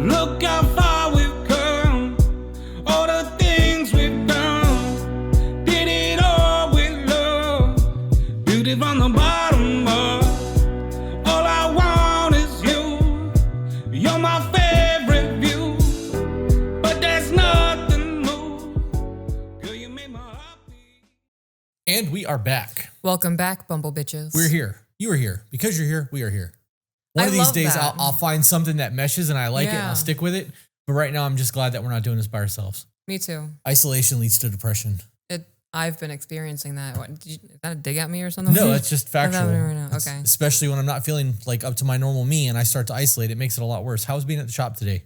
Look how far we've come, all the things we've done. Did it all with love, beauty from the bottom up. All I want is you, you're my favorite view. But there's nothing more, girl, you make my heart beat. And we are back. Welcome back, Bumble Bitches. We're here. You are here. Because you're here, we are here. One I of these love days, that. I'll find something that meshes and I like it and Yeah. I'll stick with it. But right now, I'm just glad that we're not doing this by ourselves. Me too. Isolation leads to depression. I've been experiencing that. What, is that a dig at me or something? No, that's just What's factual. happening right now? It's- Okay. Especially when I'm not feeling like up to my normal me and I start to isolate, it makes it a lot worse. How was being at the shop today?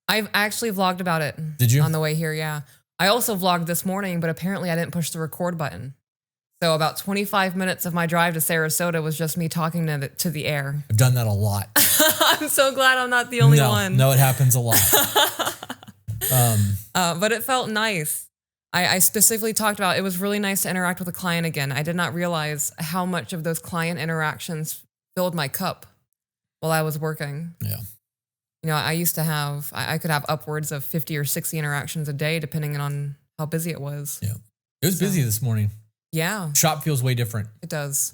I've actually vlogged about it. Did you? On the way here, yeah. I also vlogged this morning, but apparently I didn't push the record button. So about 25 minutes of my drive to Sarasota was just me talking to the air. I've done that a lot. I'm so glad I'm not the only one. No, it happens a lot. But it felt nice. I specifically talked about it was really nice to interact with a client again. I did not realize how much of those client interactions filled my cup while I was working. Yeah. You know, I used to have, I could have upwards of 50 or 60 interactions a day, depending on how busy it was. Yeah. It was busy this morning. Yeah, Shop feels way different. it does.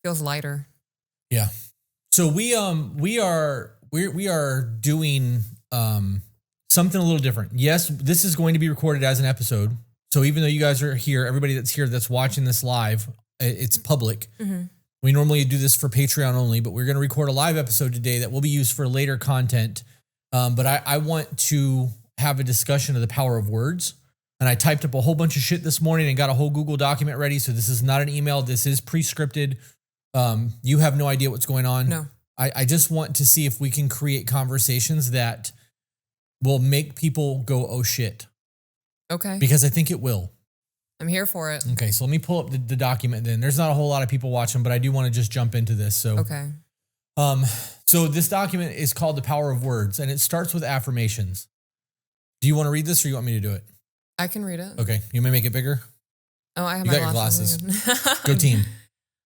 Feels lighter. Yeah. So we are doing something a little different. Yes, this is going to be recorded as an episode. So even though you guys are here, everybody that's here that's watching this live, it's public. Mm-hmm. We normally do this for Patreon only, but we're going to record a live episode today that will be used for later content. But I want to have a discussion of the power of words. And I typed up a whole bunch of shit this morning and got a whole Google document ready. So this is not an email. This is pre-scripted. You have no idea what's going on. No. I just want to see if we can create conversations that will make people go, oh shit. Okay. Because I think it will. I'm here for it. Okay, so let me pull up the document then. There's not a whole lot of people watching, but I do want to just jump into this. So, Okay. So this document is called The Power of Words, and it starts with affirmations. Do you want to read this or you want me to do it? I can read it. Okay, you may make it bigger. Oh, I have You my got your glasses. Go team.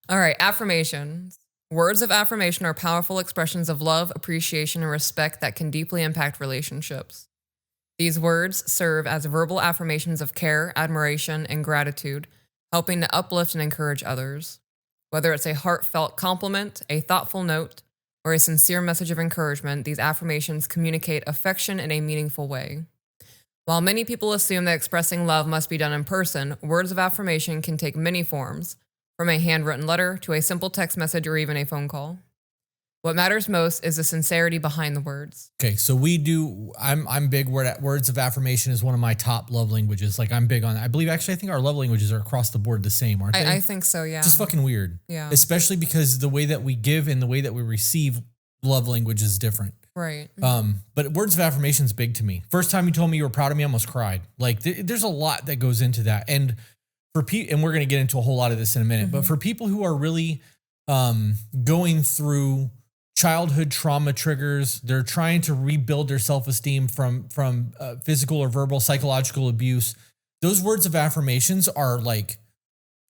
All right. Affirmations. Words of affirmation are powerful expressions of love, appreciation, and respect that can deeply impact relationships. These words serve as verbal affirmations of care, admiration, and gratitude, helping to uplift and encourage others. Whether it's a heartfelt compliment, a thoughtful note, or a sincere message of encouragement, these affirmations communicate affection in a meaningful way. While many people assume that expressing love must be done in person, words of affirmation can take many forms, from a handwritten letter to a simple text message or even a phone call. What matters most is the sincerity behind the words. Okay, so I'm big words of affirmation is one of my top love languages. Like I'm big on that. I think our love languages are across the board the same, aren't they? I think so, yeah. Just fucking weird. Yeah. Especially because the way that we give and the way that we receive love language is different. Right. But words of affirmation is big to me. First time you told me you were proud of me, I almost cried. Like there's a lot that goes into that. And and we're going to get into a whole lot of this in a minute, but for people who are really going through childhood trauma triggers, they're trying to rebuild their self-esteem from physical or verbal psychological abuse. Those words of affirmations are like,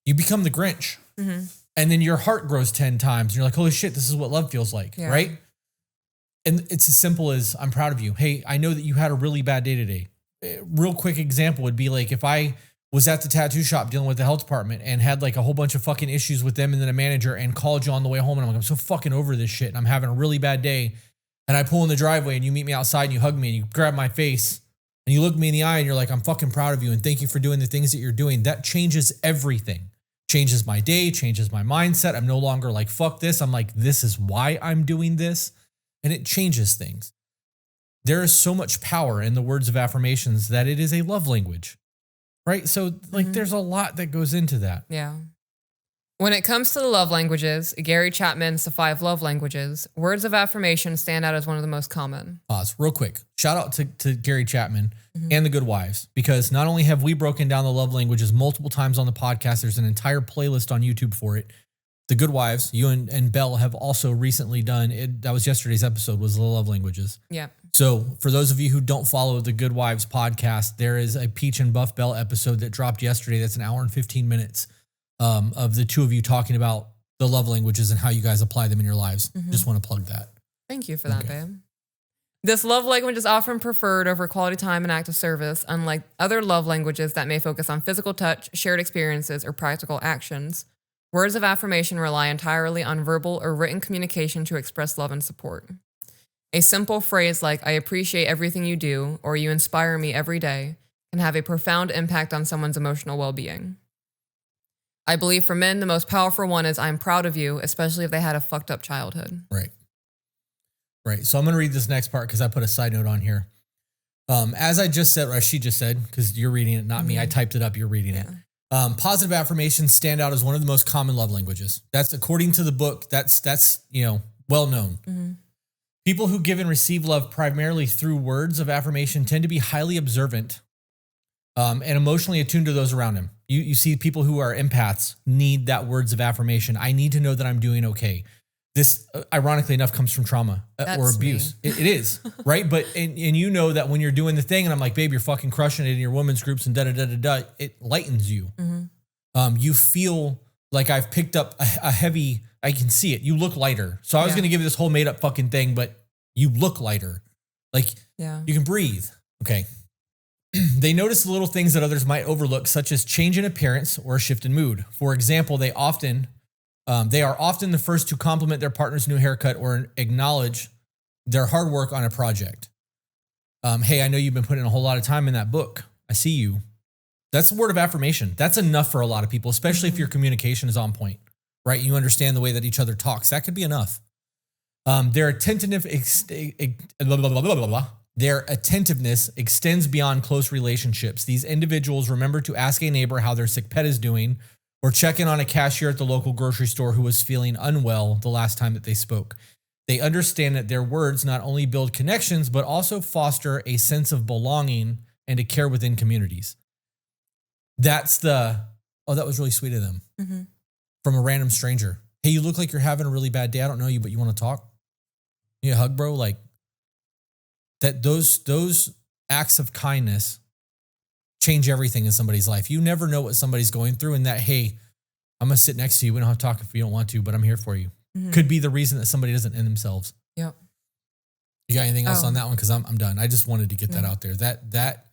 you become the Grinch. Mm-hmm. And then your heart grows 10 times. And you're like, holy shit, this is what love feels like, Yeah. right? And it's as simple as, I'm proud of you. Hey, I know that you had a really bad day today. A real quick example would be like if I was at the tattoo shop dealing with the health department and had like a whole bunch of fucking issues with them and then a manager and called you on the way home and I'm like, I'm so fucking over this shit and I'm having a really bad day. And I pull in the driveway and you meet me outside and you hug me and you grab my face and you look me in the eye and you're like, I'm fucking proud of you and thank you for doing the things that you're doing. That changes everything. Changes my day, changes my mindset. I'm no longer like, fuck this. I'm like, this is why I'm doing this. And it changes things. There is so much power in the words of affirmations that it is a love language, right? So like there's a lot that goes into that. Yeah. When it comes to the love languages, Gary Chapman's The 5 Love Languages, words of affirmation stand out as one of the most common. Pause real quick. Shout out to Gary Chapman and The Good Wives, because not only have we broken down the love languages multiple times on the podcast, there's an entire playlist on YouTube for it. The Good Wives, you and Belle have also recently done it. That was yesterday's episode, was the love languages. Yeah. So for those of you who don't follow the Good Wives podcast, there is a Peach and Buff Belle episode that dropped yesterday. That's an hour and 15 minutes of the two of you talking about the love languages and how you guys apply them in your lives. Just want to plug that. Thank you for that, babe. This love language is often preferred over quality time and acts of service, unlike other love languages that may focus on physical touch, shared experiences, or practical actions. Words of affirmation rely entirely on verbal or written communication to express love and support. A simple phrase like, "I appreciate everything you do," or "You inspire me every day," can have a profound impact on someone's emotional well-being. I believe for men, the most powerful one is, "I'm proud of you," especially if they had a fucked up childhood. Right. Right. So I'm going to read this next part because I put a side note on here. As I just said, or as she just said, because you're reading it, not me. I typed it up. You're reading it. Positive affirmations stand out as one of the most common love languages. That's according to the book. That's well known. People who give and receive love primarily through words of affirmation tend to be highly observant and emotionally attuned to those around them. You see people who are empaths need that words of affirmation. I need to know that I'm doing okay. This, ironically enough, comes from trauma or abuse. It is, right? But and you know that when you're doing the thing, and I'm like, babe, you're fucking crushing it in your women's groups and da-da-da-da-da, it lightens you. You feel like I've picked up a heavy, I can see it. You look lighter. So I was going to give you this whole made up fucking thing, but you look lighter. Like you can breathe. Okay. They notice the little things that others might overlook, such as change in appearance or a shift in mood. For example, they are often the first to compliment their partner's new haircut or acknowledge their hard work on a project. Hey, I know you've been putting a whole lot of time in that book. I see you. That's a word of affirmation. That's enough for a lot of people, especially if your communication is on point, right? You understand the way that each other talks. That could be enough. Their attentiveness extends beyond close relationships. These individuals remember to ask a neighbor how their sick pet is doing, or check in on a cashier at the local grocery store who was feeling unwell the last time that they spoke. They understand that their words not only build connections, but also foster a sense of belonging and a care within communities. That's that was really sweet of them. From a random stranger. Hey, you look like you're having a really bad day. I don't know you, but you want to talk? You need a hug, bro? Like that, those acts of kindness change everything in somebody's life. You never know what somebody's going through, and that, hey, I'm going to sit next to you. We don't have to talk if you don't want to, but I'm here for you. Could be the reason that somebody doesn't end themselves. Yep. You got anything else on that one? Because I'm done. I just wanted to get that out there. That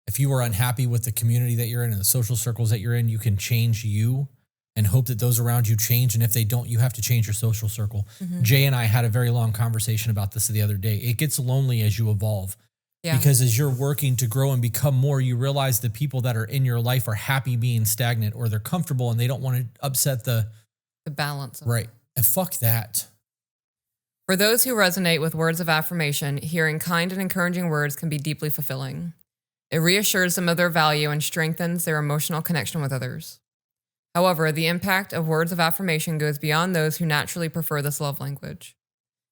if you are unhappy with the community that you're in and the social circles that you're in, you can change you and hope that those around you change. And if they don't, you have to change your social circle. Jay and I had a very long conversation about this the other day. It gets lonely as you evolve. Because as you're working to grow and become more, you realize the people that are in your life are happy being stagnant, or they're comfortable and they don't want to upset the balance. Right. And fuck that. For those who resonate with words of affirmation, hearing kind and encouraging words can be deeply fulfilling. It reassures them of their value and strengthens their emotional connection with others. However, the impact of words of affirmation goes beyond those who naturally prefer this love language.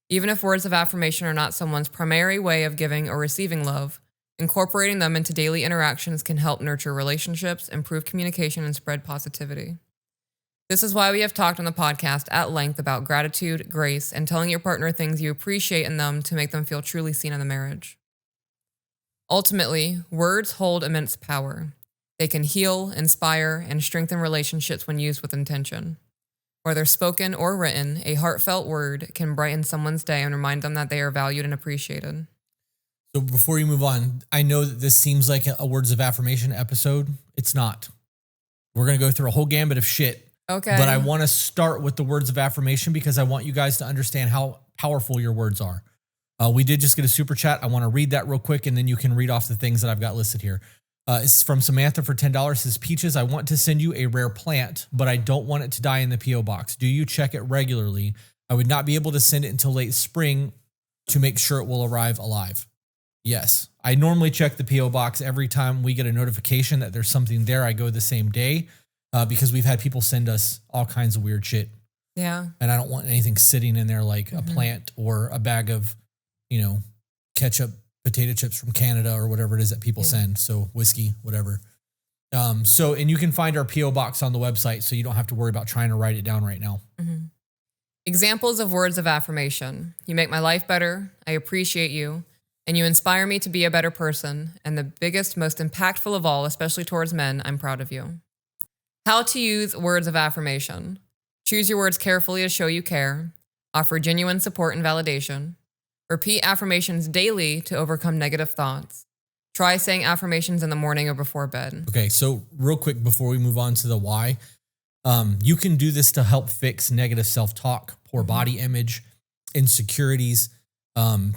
Even if words of affirmation are not someone's primary way of giving or receiving love, incorporating them into daily interactions can help nurture relationships, improve communication, and spread positivity. This is why we have talked on the podcast at length about gratitude, grace, and telling your partner things you appreciate in them to make them feel truly seen in the marriage. Ultimately, words hold immense power. They can heal, inspire, and strengthen relationships when used with intention. Whether spoken or written, a heartfelt word can brighten someone's day and remind them that they are valued and appreciated. So before you move on, I know that this seems like a words of affirmation episode. It's not. We're going to go through a whole gambit of shit. Okay. But I want to start with the words of affirmation because I want you guys to understand how powerful your words are. We did just get a super chat. I want to read that real quick, and then you can read off the things that I've got listed here. It's from Samantha for $10. It says, Peaches, I want to send you a rare plant, but I don't want it to die in the P.O. box. Do you check it regularly? I would not be able to send it until late spring to make sure it will arrive alive. Yes. I normally check the P.O. box every time we get a notification that there's something there. I go the same day because we've had people send us all kinds of weird shit. Yeah. And I don't want anything sitting in there like a plant or a bag of, ketchup, potato chips from Canada or whatever it is that people send. So whiskey, whatever. And you can find our P.O. box on the website, so you don't have to worry about trying to write it down right now. Examples of words of affirmation. You make my life better. I appreciate you. And you inspire me to be a better person. And the biggest, most impactful of all, especially towards men, I'm proud of you. How to use words of affirmation. Choose your words carefully to show you care. Offer genuine support and validation. Repeat affirmations daily to overcome negative thoughts. Try saying affirmations in the morning or before bed. Okay, so real quick before we move on to the why, you can do this to help fix negative self-talk, poor body image, insecurities.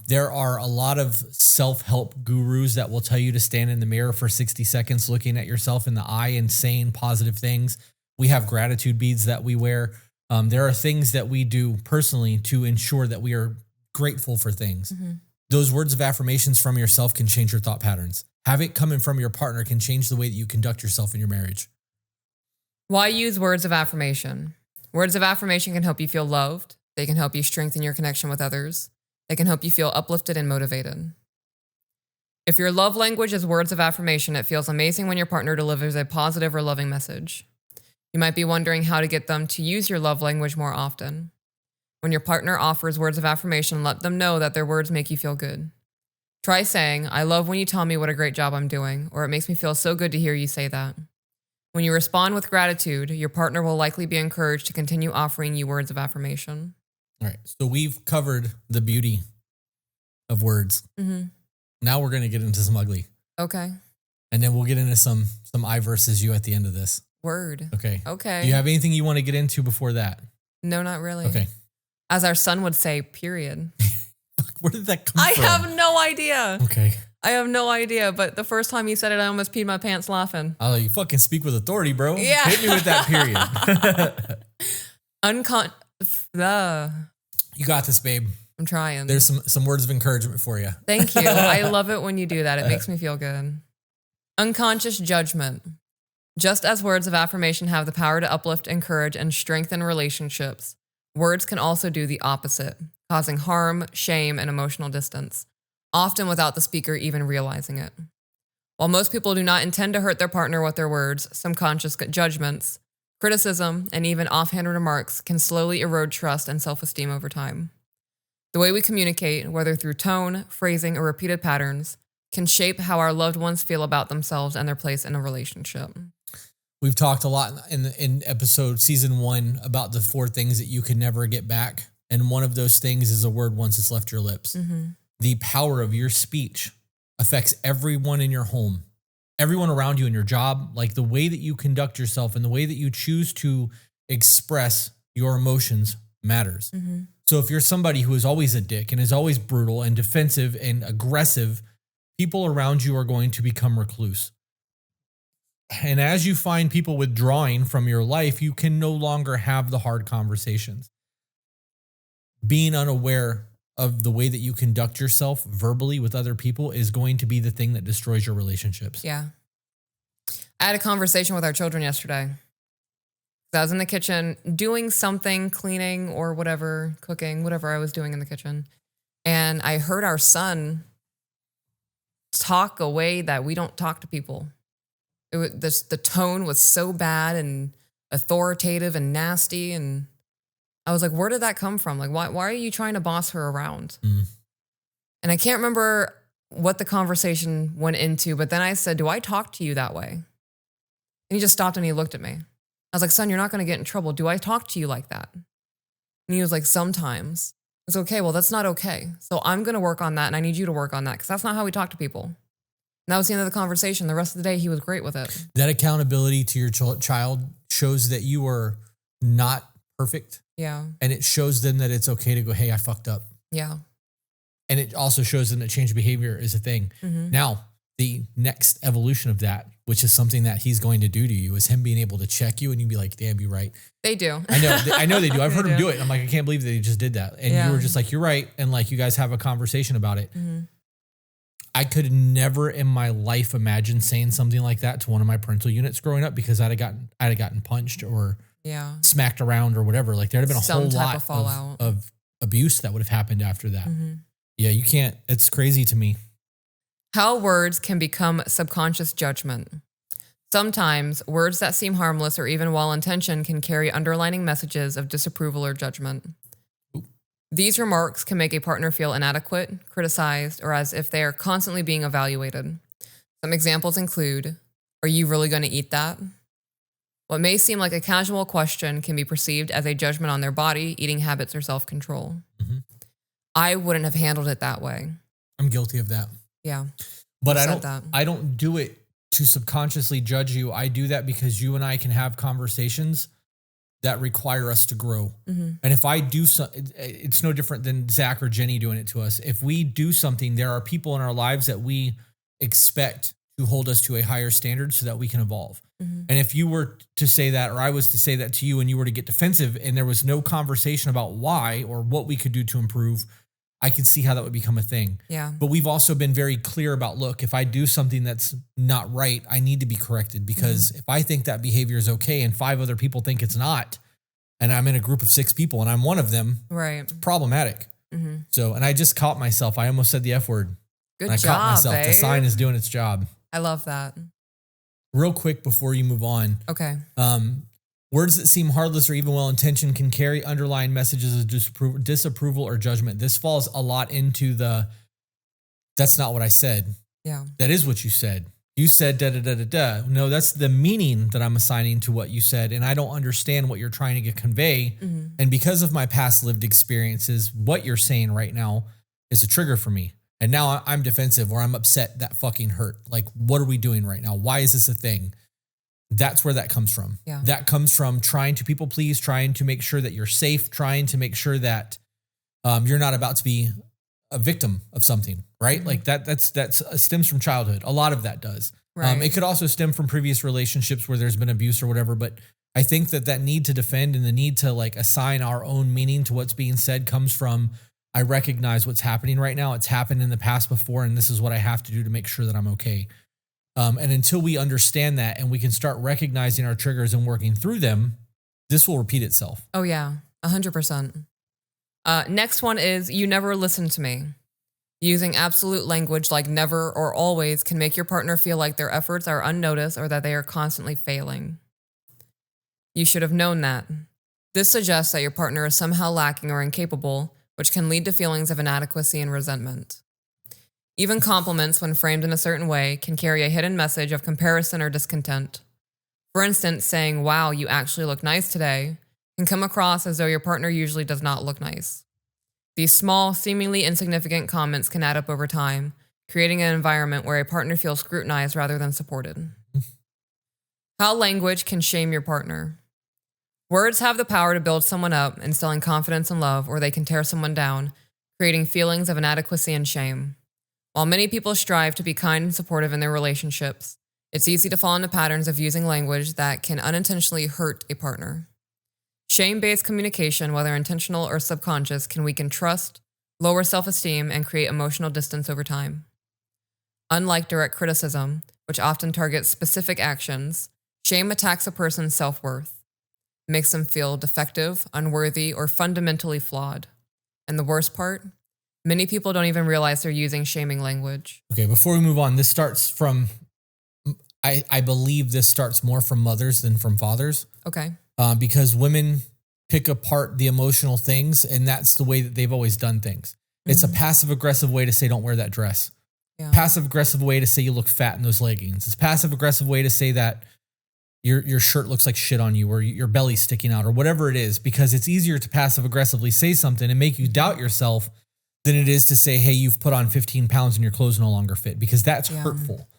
There are a lot of self-help gurus that will tell you to stand in the mirror for 60 seconds looking at yourself in the eye and saying positive things. We have gratitude beads that we wear. There are things that we do personally to ensure that we are grateful for things. Those words of affirmations from yourself can change your thought patterns. Have it coming from your partner can change the way that you conduct yourself in your marriage. Why use words of affirmation? Words of affirmation can help you feel loved. They can help you strengthen your connection with others. They can help you feel uplifted and motivated. If your love language is words of affirmation, it feels amazing when your partner delivers a positive or loving message. You might be wondering how to get them to use your love language more often. When your partner offers words of affirmation, let them know that their words make you feel good. Try saying, "I love when you tell me what a great job I'm doing," or "It makes me feel so good to hear you say that." When you respond with gratitude, your partner will likely be encouraged to continue offering you words of affirmation. All right. So we've covered the beauty of words. Now we're going to get into some ugly. Okay. And then we'll get into some I versus you at the end of this. Word. Okay. Okay. Do you have anything you want to get into before that? No, not really. Okay. As our son would say, period. Where did that come I from? have no idea. Okay. I have no idea. But the first time he said it, I almost peed my pants laughing. Oh, you fucking speak with authority, bro. Yeah. Hit me with that period. You got this, babe. I'm trying. There's some words of encouragement for you. Thank you. I love it when you do that. It makes me feel good. Unconscious judgment. Just as words of affirmation have the power to uplift, encourage, and strengthen relationships, words can also do the opposite, causing harm, shame, and emotional distance, often without the speaker even realizing it. While most people do not intend to hurt their partner with their words, some conscious judgments, criticism, and even offhand remarks can slowly erode trust and self-esteem over time. The way we communicate, whether through tone, phrasing, or repeated patterns, can shape how our loved ones feel about themselves and their place in a relationship. We've talked a lot in episode season 1 about the 4 things that you can never get back. And one of those things is a word once it's left your lips. The power of your speech affects everyone in your home, everyone around you in your job, like the way that you conduct yourself and the way that you choose to express your emotions matters. So if you're somebody who is always a dick and is always brutal and defensive and aggressive, people around you are going to become recluse. And as you find people withdrawing from your life, you can no longer have the hard conversations. Being unaware of the way that you conduct yourself verbally with other people is going to be the thing that destroys your relationships. Yeah. I had a conversation with our children yesterday. I was in the kitchen doing something, cleaning or whatever, cooking, whatever I was doing in the kitchen. And I heard our son talk a way that we don't talk to people. The tone was so bad and authoritative and nasty. And I was like, where did that come from? Like, why are you trying to boss her around? And I can't remember what the conversation went into, but then I said, do I talk to you that way? And he just stopped and he looked at me. I was like, son, you're not going to get in trouble. Do I talk to you like that? And he was like, sometimes. It's okay. Well, that's not okay. So I'm going to work on that. And I need you to work on that because that's not how we talk to people. And that was the end of the conversation. The rest of the day, he was great with it. That accountability to your child shows that you are not perfect. Yeah. And it shows them that it's okay to go, hey, I fucked up. Yeah. And it also shows them that change behavior is a thing. Now, the next evolution of that, which is something that he's going to do to you, is him being able to check you and you'd be like, damn, you're right. They do. I know they do. I've heard him do it. I'm like, I can't believe that he just did that. And you were just like, you're right. And like, you guys have a conversation about it. I could never in my life imagine saying something like that to one of my parental units growing up because I'd have gotten punched or smacked around or whatever. Like there'd have been a whole lot of abuse that would have happened after that. Yeah, you can't. It's crazy to me. How words can become subconscious judgment. Sometimes words that seem harmless or even well-intentioned can carry underlining messages of disapproval or judgment. These remarks can make a partner feel inadequate, criticized, or as if they are constantly being evaluated. Some examples include, are you really going to eat that? What may seem like a casual question can be perceived as a judgment on their body, eating habits, or self-control. I wouldn't have handled it that way. I'm guilty of that. Yeah. But You I said don't that. I don't do it to subconsciously judge you. I do that because you and I can have conversations that require us to grow. Mm-hmm. And if I do it's no different than Zach or Jenny doing it to us. If we do something, there are people in our lives that we expect to hold us to a higher standard so that we can evolve. Mm-hmm. And if you were to say that, or I was to say that to you and you were to get defensive and there was no conversation about why or what we could do to improve, I can see how that would become a thing. Yeah. But we've also been very clear about, look, if I do something that's not right, I need to be corrected because if I think that behavior is okay and 5 other people think it's not, and I'm in a group of 6 people and I'm one of them, Right. problematic. Mm-hmm. So, and I just caught myself. I almost said the F word. Good And I job, caught myself. babe. The sign is doing its job. I love that. Real quick before you move on. Okay. Words that seem heartless or even well-intentioned can carry underlying messages of disapproval or judgment. This falls a lot into that's not what I said. Yeah. That is what you said. You said da-da-da-da-da. No, that's the meaning that I'm assigning to what you said. And I don't understand what you're trying to convey. Mm-hmm. And because of my past lived experiences, what you're saying right now is a trigger for me. And now I'm defensive or I'm upset. That fucking hurt. Like, what are we doing right now? Why is this a thing? That's where that comes from. Yeah. That comes from trying to people please, trying to make sure that you're safe, trying to make sure that you're not about to be a victim of something, right? Mm-hmm. Like that's stems from childhood. A lot of that does. Right. It could also stem from previous relationships where there's been abuse or whatever. But I think that need to defend and the need to like assign our own meaning to what's being said comes from, I recognize what's happening right now. It's happened in the past before, and this is what I have to do to make sure that I'm okay. And until we understand that and we can start recognizing our triggers and working through them, this will repeat itself. Oh, yeah. 100%. Next one is you never listen to me. Using absolute language like never or always can make your partner feel like their efforts are unnoticed or that they are constantly failing. You should have known that. This suggests that your partner is somehow lacking or incapable, which can lead to feelings of inadequacy and resentment. Even compliments, when framed in a certain way, can carry a hidden message of comparison or discontent. For instance, saying, "Wow, you actually look nice today," can come across as though your partner usually does not look nice. These small, seemingly insignificant comments can add up over time, creating an environment where a partner feels scrutinized rather than supported. How language can shame your partner. Words have the power to build someone up, instilling confidence and love, or they can tear someone down, creating feelings of inadequacy and shame. While many people strive to be kind and supportive in their relationships, it's easy to fall into patterns of using language that can unintentionally hurt a partner. Shame-based communication, whether intentional or subconscious, can weaken trust, lower self-esteem, and create emotional distance over time. Unlike direct criticism, which often targets specific actions, shame attacks a person's self-worth, makes them feel defective, unworthy, or fundamentally flawed. And the worst part? Many people don't even realize they're using shaming language. Okay, before we move on, this starts from, I believe this starts more from mothers than from fathers. Okay. Because women pick apart the emotional things, and that's the way that they've always done things. It's a passive-aggressive way to say, don't wear that dress. Yeah. Passive-aggressive way to say you look fat in those leggings. It's passive-aggressive way to say that your shirt looks like shit on you or your belly's sticking out or whatever it is, because it's easier to passive-aggressively say something and make you doubt yourself than it is to say, hey, you've put on 15 pounds and your clothes no longer fit, because that's hurtful.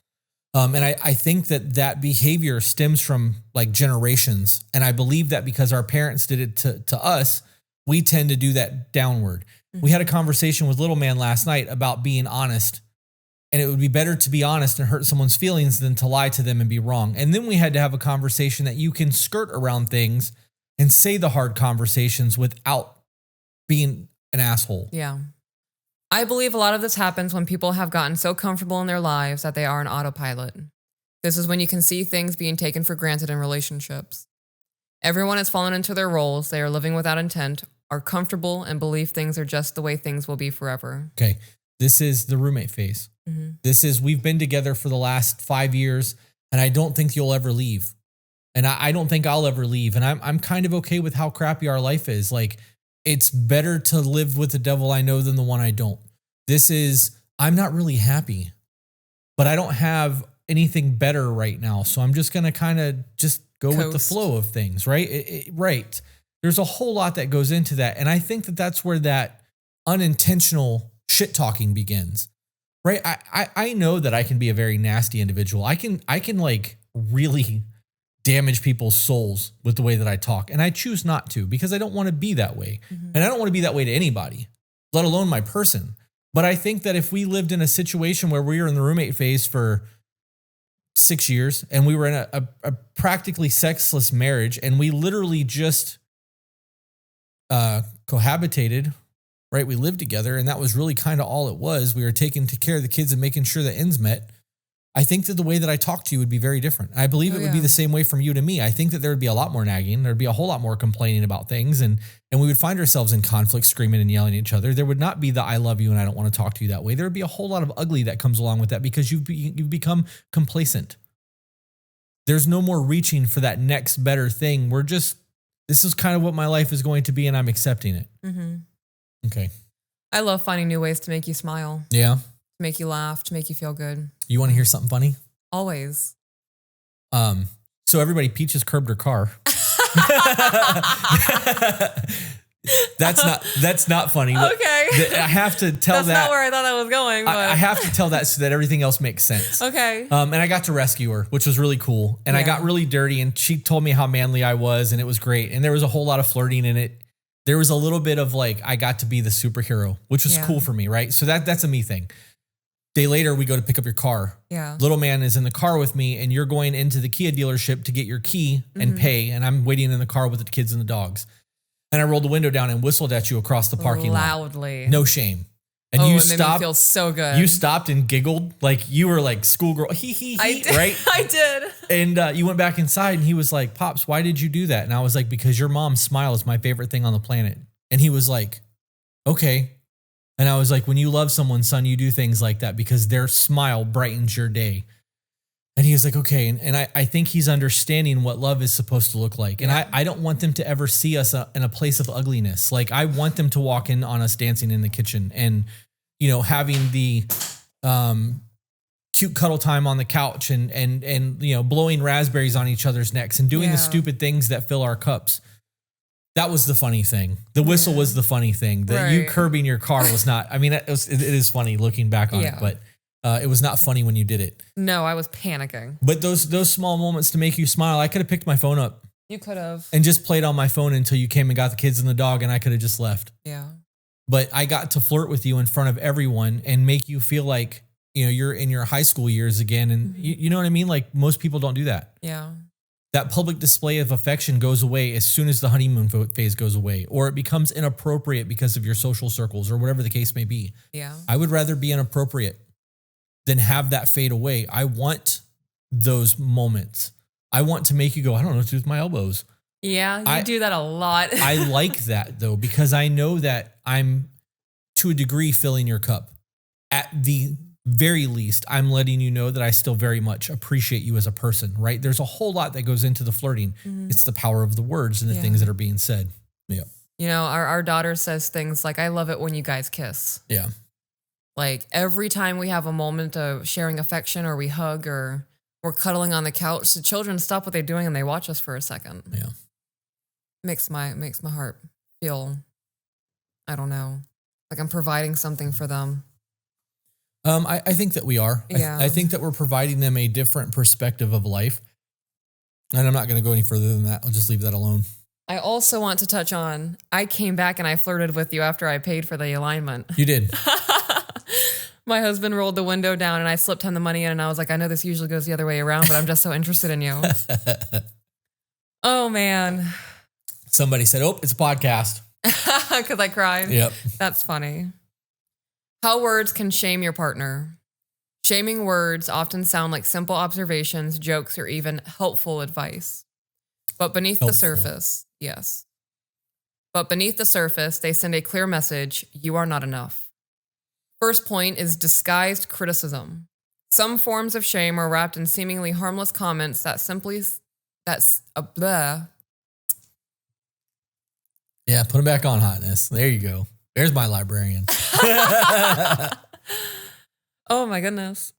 And I think that behavior stems from like generations. And I believe that because our parents did it to us, we tend to do that downward. Mm-hmm. We had a conversation with little man last night about being honest. And it would be better to be honest and hurt someone's feelings than to lie to them and be wrong. And then we had to have a conversation that you can skirt around things and say the hard conversations without being an asshole. Yeah. I believe a lot of this happens when people have gotten so comfortable in their lives that they are on autopilot. This is when you can see things being taken for granted in relationships. Everyone has fallen into their roles, they are living without intent, are comfortable, and believe things are just the way things will be forever. Okay, this is the roommate phase. Mm-hmm. This is, we've been together for the last 5 years, and I don't think you'll ever leave. And I don't think I'll ever leave. And I'm kind of okay with how crappy our life is. Like, it's better to live with the devil I know than the one I don't. This is, I'm not really happy, but I don't have anything better right now. So I'm just going to kind of just go with the flow of things, right? Right. There's a whole lot that goes into that. And I think that that's where that unintentional shit talking begins, right? I know that I can be a very nasty individual. I can like really damage people's souls with the way that I talk. And I choose not to because I don't want to be that way. And I don't want to be that way to anybody, let alone my person. But I think that if we lived in a situation where we were in the roommate phase for 6 years and we were in a practically sexless marriage and we literally just cohabitated, right? We lived together and that was really kind of all it was. We were taking care of the kids and making sure the ends met. I think that the way that I talk to you would be very different. I believe it would be the same way from you to me. I think that there would be a lot more nagging. There'd be a whole lot more complaining about things and we would find ourselves in conflict, screaming and yelling at each other. There would not be the I love you and I don't want to talk to you that way. There would be a whole lot of ugly that comes along with that because you've become complacent. There's no more reaching for that next better thing. This is kind of what my life is going to be and I'm accepting it. Okay. I love finding new ways to make you smile. Yeah. To make you laugh, to make you feel good. You want to hear something funny? Always. So everybody, Peaches curbed her car. That's not funny. Okay. I have to tell That's not where I thought that was going. But. I have to tell that so that everything else makes sense. Okay. And I got to rescue her, which was really cool. And I got really dirty and she told me how manly I was and it was great. And there was a whole lot of flirting in it. There was a little bit of like, I got to be the superhero, which was cool for me, right? So that's a me thing. Day later, we go to pick up your car. Yeah. Little man is in the car with me and you're going into the Kia dealership to get your key and pay. And I'm waiting in the car with the kids and the dogs. And I rolled the window down and whistled at you across the parking lot. Loudly. No shame. And you you stopped. It made me feel so good. You stopped and giggled like you were like schoolgirl. I did. Right? I did. And you went back inside and he was like, Pops, why did you do that? And I was like, because your mom's smile is my favorite thing on the planet. And he was like, okay. And I was like, when you love someone, son, you do things like that because their smile brightens your day. And he was like, okay. And I think he's understanding what love is supposed to look like. And I don't want them to ever see us in a place of ugliness. Like I want them to walk in on us dancing in the kitchen and, having the cute cuddle time on the couch and blowing raspberries on each other's necks and doing the stupid things that fill our cups. That was the funny thing. The whistle was the funny thing. That you curbing your car was not. I mean, it is funny looking back on it, but it was not funny when you did it. No, I was panicking. But those small moments to make you smile, I could have picked my phone up. You could have. And just played on my phone until you came and got the kids and the dog, and I could have just left. Yeah. But I got to flirt with you in front of everyone and make you feel like you're in your high school years again, and you know what I mean. Like most people don't do that. Yeah. That public display of affection goes away as soon as the honeymoon phase goes away, or it becomes inappropriate because of your social circles or whatever the case may be. Yeah. I would rather be inappropriate than have that fade away. I want those moments. I want to make you go, I don't know what to do with my elbows. Yeah, you do that a lot. I like that though, because I know that I'm to a degree filling your cup. At the very least, I'm letting you know that I still very much appreciate you as a person, right? There's a whole lot that goes into the flirting. It's the power of the words and the things that are being said. Yeah. Our daughter says things like, I love it when you guys kiss. Yeah. Like every time we have a moment of sharing affection or we hug or we're cuddling on the couch, the children stop what they're doing and they watch us for a second. Yeah. Makes my heart feel, I don't know, like I'm providing something for them. I think that we are. Yeah. I think that we're providing them a different perspective of life. And I'm not going to go any further than that. I'll just leave that alone. I also want to touch on, I came back and I flirted with you after I paid for the alignment. You did. My husband rolled the window down and I slipped him the money in and I was like, I know this usually goes the other way around, but I'm just so interested in you. Oh, man. Somebody said, oh, it's a podcast. Because I cried. Yep. That's funny. How words can shame your partner. Shaming words often sound like simple observations, jokes, or even helpful advice. But beneath the surface, yes. But beneath the surface, they send a clear message, you are not enough. First point is disguised criticism. Some forms of shame are wrapped in seemingly harmless comments that's a blah. Yeah, put them back on, hotness. There you go. There's my librarian. Oh my goodness.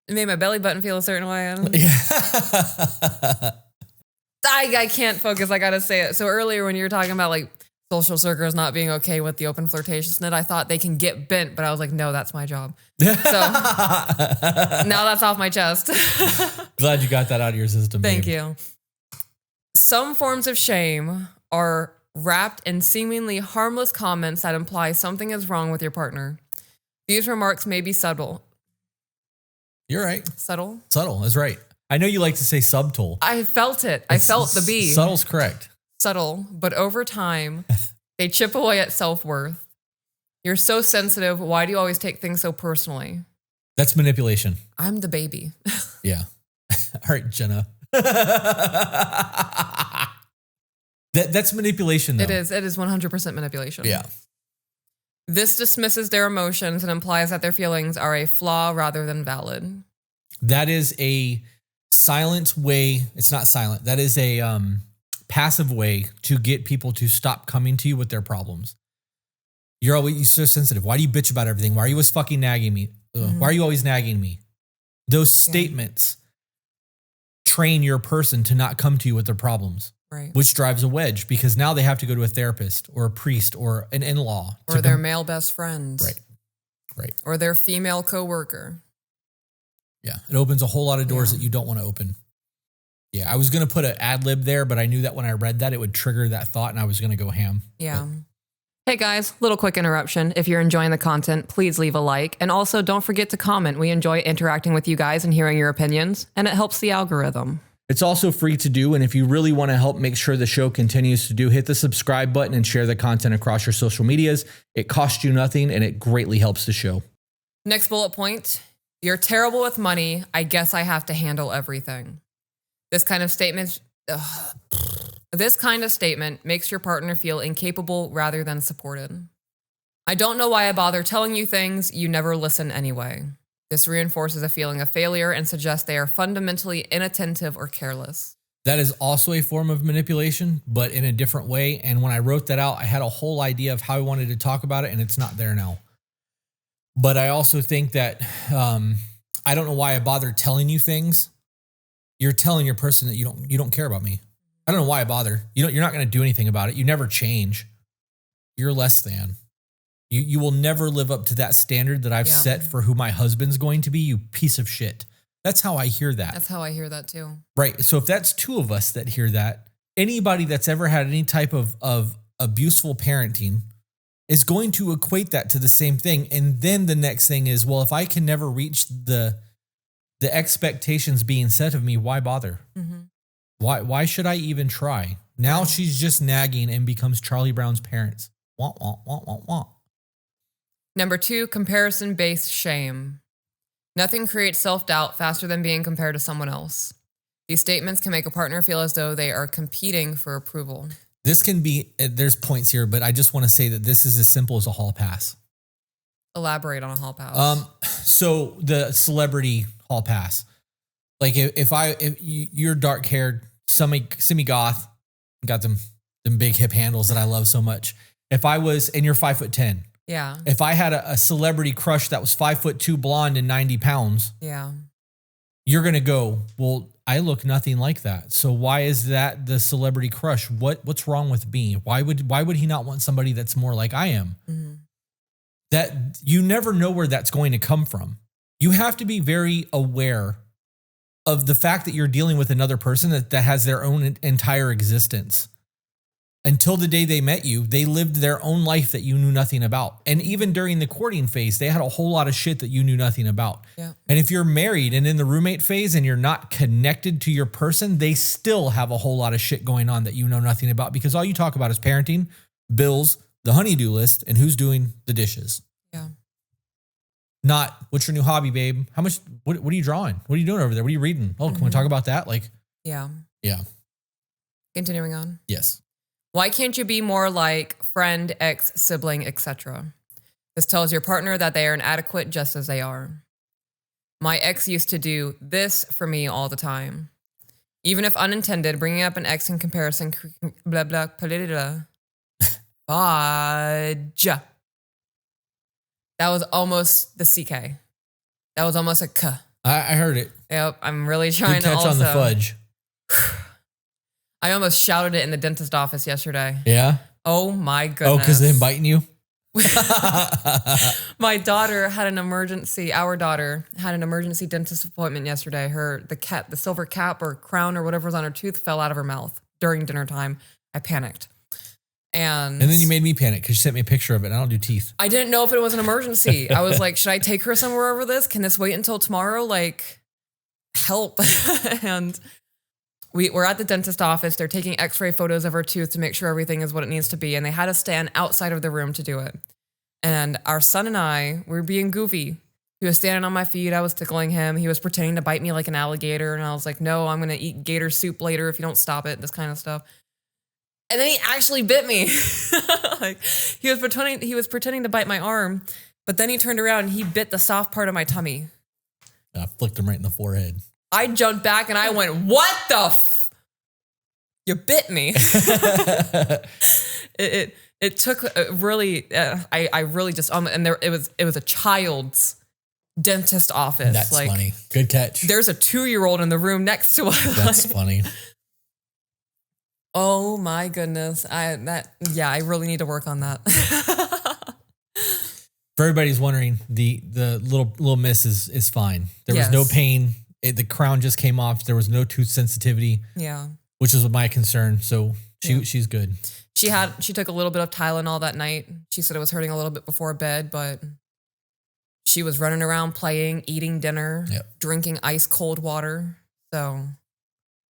It made my belly button feel a certain way. I can't focus. I got to say it. So earlier when you were talking about like social circles not being okay with the open flirtation snit. I thought they can get bent, but I was like, no, that's my job. So now that's off my chest. Glad you got that out of your system. Thank babe. you. Some forms of shame are wrapped in seemingly harmless comments that imply something is wrong with your partner. These remarks may be subtle. You're right. Subtle? Subtle is right. I know you like to say subtle. I felt it. I felt the B. Subtle's correct. Subtle, but over time, they chip away at self-worth. You're so sensitive. Why do you always take things so personally? That's manipulation. I'm the baby. Yeah. All right, Jenna. That's manipulation, though. It is 100% manipulation. Yeah. This dismisses their emotions and implies that their feelings are a flaw rather than valid. That is a silent way. It's not silent. That is a passive way to get people to stop coming to you with their problems. You're so sensitive. Why do you bitch about everything? Why are you always fucking nagging me? Why are you always nagging me? Those statements train your person to not come to you with their problems. Right. Which drives a wedge because now they have to go to a therapist or a priest or an in-law. Or their male best friend. Right. Or their female coworker. Yeah. It opens a whole lot of doors that you don't want to open. Yeah. I was going to put an ad lib there, but I knew that when I read that, it would trigger that thought and I was going to go ham. Yeah. Hey guys, little quick interruption. If you're enjoying the content, please leave a like. And also don't forget to comment. We enjoy interacting with you guys and hearing your opinions, and it helps the algorithm. It's also free to do, and if you really want to help make sure the show continues to do, hit the subscribe button and share the content across your social medias. It costs you nothing, and it greatly helps the show. Next bullet point. You're terrible with money. I guess I have to handle everything. This kind of statement makes your partner feel incapable rather than supported. I don't know why I bother telling you things. You never listen anyway. This reinforces a feeling of failure and suggests they are fundamentally inattentive or careless. That is also a form of manipulation, but in a different way. And when I wrote that out, I had a whole idea of how I wanted to talk about it, and it's not there now. But I also think that I don't know why I bother telling you things. You're telling your person that you don't care about me. I don't know why I bother. You're not going to do anything about it. You never change. You're less than. You will never live up to that standard that I've set for who my husband's going to be, you piece of shit. That's how I hear that. That's how I hear that too. Right. So if that's two of us that hear that, anybody that's ever had any type of abuseful parenting is going to equate that to the same thing. And then the next thing is, well, if I can never reach the expectations being set of me, why bother? Mm-hmm. Why should I even try? Now she's just nagging and becomes Charlie Brown's parents. Wah, wah, wah, wah, wah. Number 2, comparison-based shame. Nothing creates self-doubt faster than being compared to someone else. These statements can make a partner feel as though they are competing for approval. This can be, there's points here, but I just want to say that this is as simple as a hall pass. Elaborate on a hall pass. So the celebrity hall pass. Like if you're dark haired, semi-goth, got them big hip handles that I love so much. If I was, and you're 5'10". Yeah. If I had a celebrity crush that was 5'2", blonde and 90 pounds. Yeah. You're going to go, well, I look nothing like that. So why is that the celebrity crush? What's wrong with me? Why would he not want somebody that's more like I am? Mm-hmm. That you never know where that's going to come from. You have to be very aware of the fact that you're dealing with another person that has their own entire existence. Until the day they met you, they lived their own life that you knew nothing about. And even during the courting phase, they had a whole lot of shit that you knew nothing about. Yeah. And if you're married and in the roommate phase and you're not connected to your person, they still have a whole lot of shit going on that you know nothing about because all you talk about is parenting, bills, the honey-do list, and who's doing the dishes. Yeah. Not, what's your new hobby, babe? How much, what are you drawing? What are you doing over there? What are you reading? Oh, can we talk about that? Like, yeah. Yeah. Continuing on. Yes. Why can't you be more like friend, ex, sibling, etc.? This tells your partner that they are inadequate just as they are. My ex used to do this for me all the time. Even if unintended, bringing up an ex in comparison, blah, blah, blah, blah, blah. Fudge. That was almost the CK. That was almost a K. I heard it. Yep, I'm really trying Good catch to also. on the fudge. I almost shouted it in the dentist office yesterday. Yeah? Oh my Oh, goodness. because they're biting you? My daughter had an emergency. Our daughter had an emergency dentist appointment yesterday. The silver cap or crown or whatever was on her tooth fell out of her mouth during dinner time. I panicked. And then you made me panic because you sent me a picture of it. I don't do teeth. I didn't know if it was an emergency. I was like, should I take her somewhere over this? Can this wait until tomorrow? Like, help. And we're at the dentist office. They're taking x-ray photos of her tooth to make sure everything is what it needs to be. And they had us stand outside of the room to do it. And our son and I were being goofy. He was standing on my feet. I was tickling him. He was pretending to bite me like an alligator. And I was like, no, I'm going to eat gator soup later if you don't stop it, this kind of stuff. And then he actually bit me. Like he was pretending to bite my arm, but then he turned around and he bit the soft part of my tummy. I flicked him right in the forehead. I jumped back and I went, what the you bit me. It took really, I really just, and there, it was a child's dentist office. That's like, funny. Good catch. There's a 2-year-old in the room next to us. That's funny. Oh my goodness. I really need to work on that. For everybody's wondering, the little miss is fine. There was no pain. The crown just came off. There was no tooth sensitivity. Yeah. Which is my concern. So she's good. She took a little bit of Tylenol that night. She said it was hurting a little bit before bed, but she was running around playing, eating dinner, drinking ice cold water. So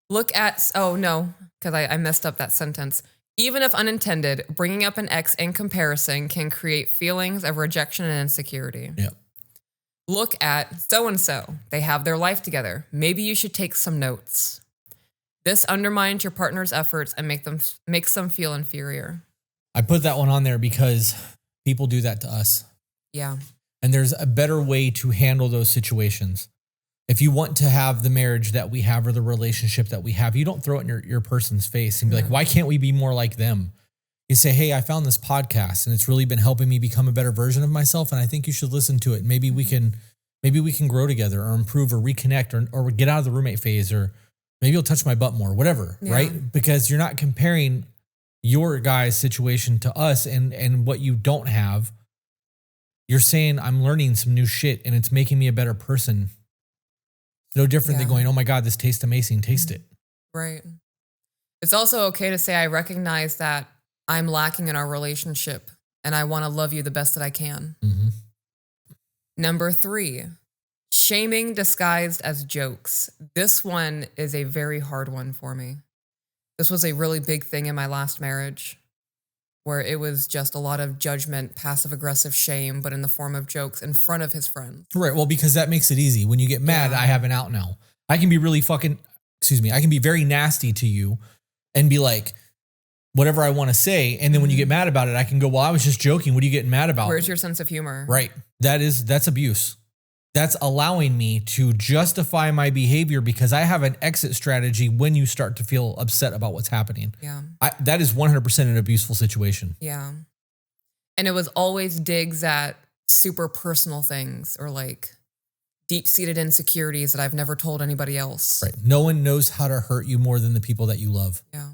because I messed up that sentence. Even if unintended, bringing up an ex in comparison can create feelings of rejection and insecurity. Yep. Look at so-and-so. They have their life together. Maybe you should take some notes. This undermines your partner's efforts and makes them feel inferior. I put that one on there because people do that to us. Yeah. And there's a better way to handle those situations. If you want to have the marriage that we have or the relationship that we have, you don't throw it in your person's face and be like, why can't we be more like them? You say, hey, I found this podcast and it's really been helping me become a better version of myself. And I think you should listen to it. Maybe we can grow together or improve or reconnect or get out of the roommate phase, or maybe you'll touch my butt more, whatever. Yeah. Right. Because you're not comparing your guy's situation to us and what you don't have. You're saying I'm learning some new shit and it's making me a better person. No different than going, oh my God, this tastes amazing. Taste it. Right. It's also okay to say, I recognize that I'm lacking in our relationship and I want to love you the best that I can. Mm-hmm. Number 3, shaming disguised as jokes. This one is a very hard one for me. This was a really big thing in my last marriage, where it was just a lot of judgment, passive-aggressive shame, but in the form of jokes in front of his friends. Right. Well, because that makes it easy. When you get mad, I have an out now. I can be I can be very nasty to you and be like, whatever I want to say. And then when you get mad about it, I can go, well, I was just joking. What are you getting mad about? Where's your sense of humor? Right. That's abuse. That's allowing me to justify my behavior because I have an exit strategy when you start to feel upset about what's happening. Yeah. That is 100% an abuseful situation. Yeah. And it was always digs at super personal things or like deep-seated insecurities that I've never told anybody else. Right. No one knows how to hurt you more than the people that you love. Yeah.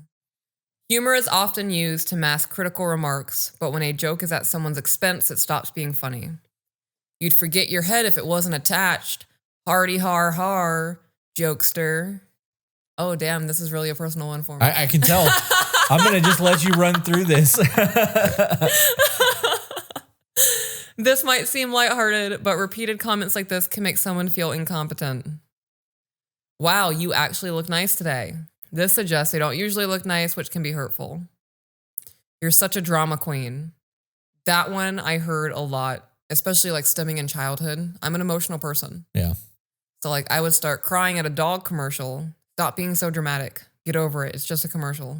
Humor is often used to mask critical remarks, but when a joke is at someone's expense, it stops being funny. You'd forget your head if it wasn't attached. Hardy har har, jokester. Oh, damn, this is really a personal one for me. I can tell. I'm going to just let you run through this. This might seem lighthearted, but repeated comments like this can make someone feel incompetent. Wow, you actually look nice today. This suggests they don't usually look nice, which can be hurtful. You're such a drama queen. That one I heard a lot, especially like stemming in childhood. I'm an emotional person. Yeah. So like I would start crying at a dog commercial. Stop being so dramatic. Get over it. It's just a commercial.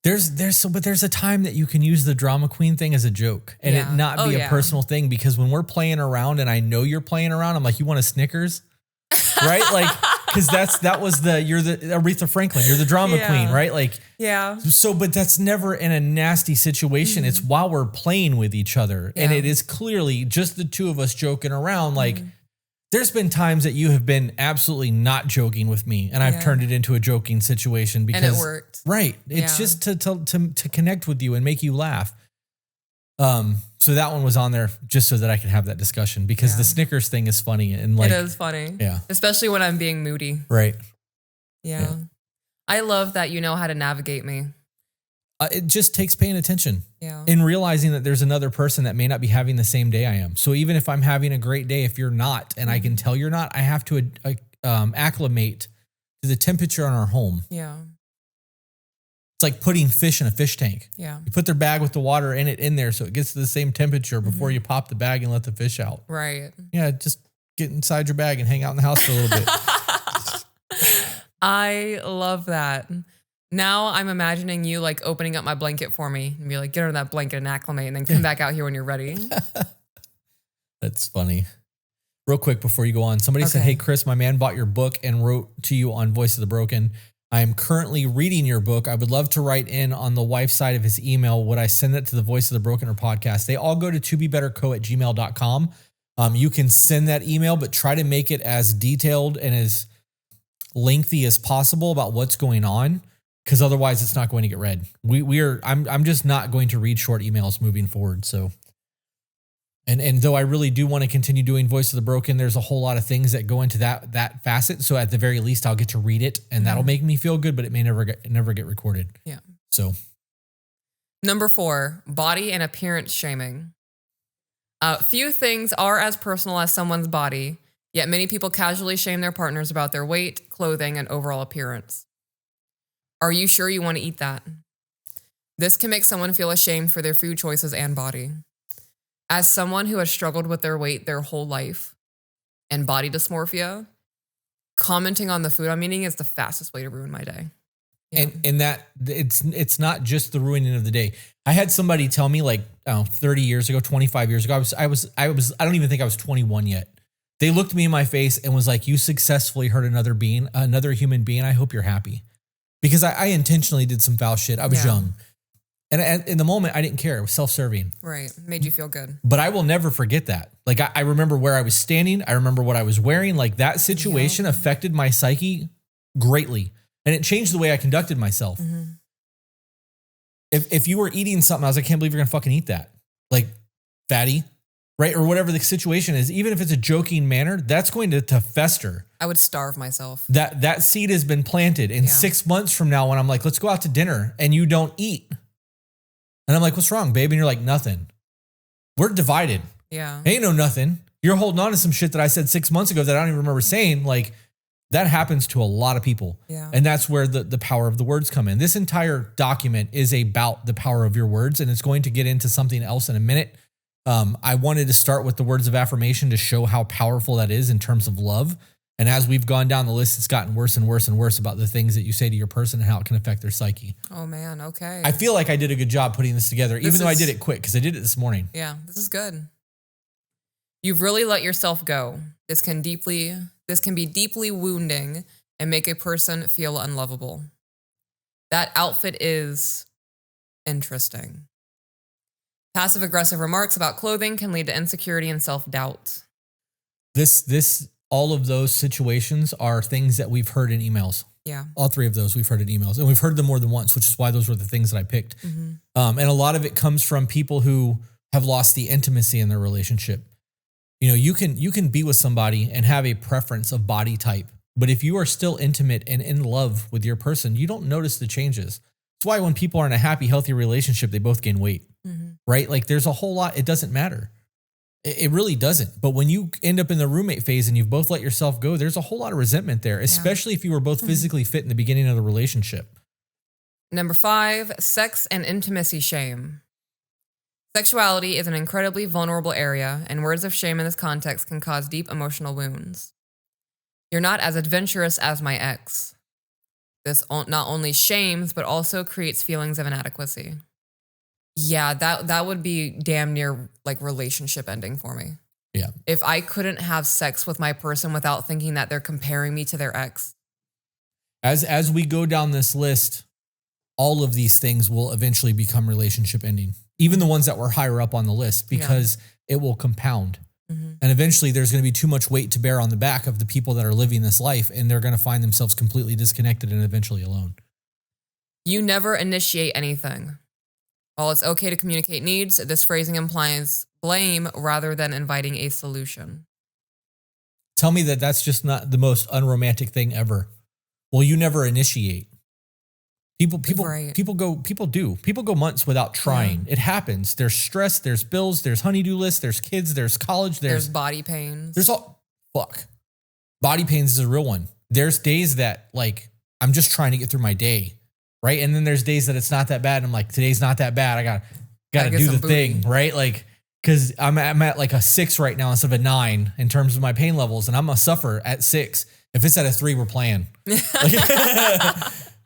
There's a time that you can use the drama queen thing as a joke and it not be a personal thing, because when we're playing around and I know you're playing around, I'm like, you want a Snickers? Right? Like, because you're the Aretha Franklin, you're the drama queen, right? Like, but that's never in a nasty situation. Mm-hmm. It's while we're playing with each other. Yeah. And it is clearly just the two of us joking around. Like, There's been times that you have been absolutely not joking with me, and I've turned it into a joking situation because and it worked. Right. It's just to connect with you and make you laugh. So that one was on there just so that I could have that discussion because the Snickers thing is funny and like it is funny. Yeah. Especially when I'm being moody. Right. Yeah. I love that you know how to navigate me. It just takes paying attention Yeah. and realizing that there's another person that may not be having the same day I am. So even if I'm having a great day, if you're not, and I can tell you're not, I have to acclimate to the temperature in our home. Yeah. It's like putting fish in a fish tank. Yeah. You put their bag with the water in it in there so it gets to the same temperature before you pop the bag and let the fish out. Right. Yeah, just get inside your bag and hang out in the house for a little bit. I love that. Now I'm imagining you like opening up my blanket for me and be like, get under that blanket and acclimate and then come back out here when you're ready. That's funny. Real quick before you go on, somebody said, hey, Chris, my man bought your book and wrote to you on Voice of the Broken. I am currently reading your book. I would love to write in on the wife's side of his email. Would I send it to the Voice of the Broken or podcast? They all go to tobebetterco@gmail.com. You can send that email, but try to make it as detailed and as lengthy as possible about what's going on, because otherwise it's not going to get read. I'm just not going to read short emails moving forward. So, and though I really do want to continue doing Voice of the Broken, there's a whole lot of things that go into that facet. So at the very least, I'll get to read it, and that'll make me feel good, but it may never get recorded. Yeah. So, Number 4, body and appearance shaming. Few things are as personal as someone's body, yet many people casually shame their partners about their weight, clothing, and overall appearance. Are you sure you want to eat that? This can make someone feel ashamed for their food choices and body. As someone who has struggled with their weight their whole life and body dysmorphia, commenting on the food I'm eating is the fastest way to ruin my day. Yeah. And that it's not just the ruining of the day. I had somebody tell me like 30 years ago, 25 years ago, I don't even think I was 21 yet. They looked me in my face and was like, you successfully hurt another human being. I hope you're happy. Because I intentionally did some foul shit. I was young. And in the moment, I didn't care. It was self-serving. Right. Made you feel good. But I will never forget that. Like, I remember where I was standing. I remember what I was wearing. Like, that situation affected my psyche greatly. And it changed the way I conducted myself. Mm-hmm. If you were eating something, I was like, I can't believe you're going to fucking eat that. Like, fatty, right? Or whatever the situation is. Even if it's a joking manner, that's going to fester. I would starve myself. That seed has been planted. And 6 months from now, when I'm like, let's go out to dinner, and you don't eat. And I'm like, what's wrong, babe? And you're like, nothing. We're divided. Yeah. Ain't no nothing. You're holding on to some shit that I said 6 months ago that I don't even remember saying. Like, that happens to a lot of people. Yeah. And that's where the power of the words come in. This entire document is about the power of your words, and it's going to get into something else in a minute. I wanted to start with the words of affirmation to show how powerful that is in terms of love. And as we've gone down the list, it's gotten worse and worse and worse about the things that you say to your person and how it can affect their psyche. Oh, man. Okay. I feel like I did a good job putting this together, even though I did it quick because I did it this morning. Yeah, this is good. You've really let yourself go. This can be deeply wounding and make a person feel unlovable. That outfit is interesting. Passive-aggressive remarks about clothing can lead to insecurity and self-doubt. All of those situations are things that we've heard in emails. Yeah. All three of those we've heard in emails, and we've heard them more than once, which is why those were the things that I picked. Mm-hmm. And a lot of it comes from people who have lost the intimacy in their relationship. You know, you can be with somebody and have a preference of body type, but if you are still intimate and in love with your person, you don't notice the changes. That's why when people are in a happy, healthy relationship, they both gain weight, right? Like there's a whole lot. It doesn't matter. It really doesn't. But when you end up in the roommate phase and you've both let yourself go, there's a whole lot of resentment there, especially if you were both physically fit in the beginning of the relationship. Number 5, sex and intimacy shame. Sexuality is an incredibly vulnerable area, and words of shame in this context can cause deep emotional wounds. You're not as adventurous as my ex. This not only shames, but also creates feelings of inadequacy. Yeah, that would be damn near like relationship ending for me. Yeah. If I couldn't have sex with my person without thinking that they're comparing me to their ex. As we go down this list, all of these things will eventually become relationship ending. Even the ones that were higher up on the list, because it will compound. Mm-hmm. And eventually there's going to be too much weight to bear on the back of the people that are living this life, and they're going to find themselves completely disconnected and eventually alone. You never initiate anything. While it's okay to communicate needs, this phrasing implies blame rather than inviting a solution. Tell me that that's just not the most unromantic thing ever. Well, you never initiate. People go months without trying. Yeah. It happens. There's stress, there's bills, there's honeydew lists, there's kids, there's college, There's body pains. there's all fuck. Body pains is a real one. There's days that like I'm just trying to get through my day, right? And then there's days that it's not that bad. And I'm like, today's not that bad. I gotta get do some the thing, booty. right? Like, because I'm at like a 6 right now instead of a 9 in terms of my pain levels, and I'm a suffer at 6. If it's at a 3, we're playing.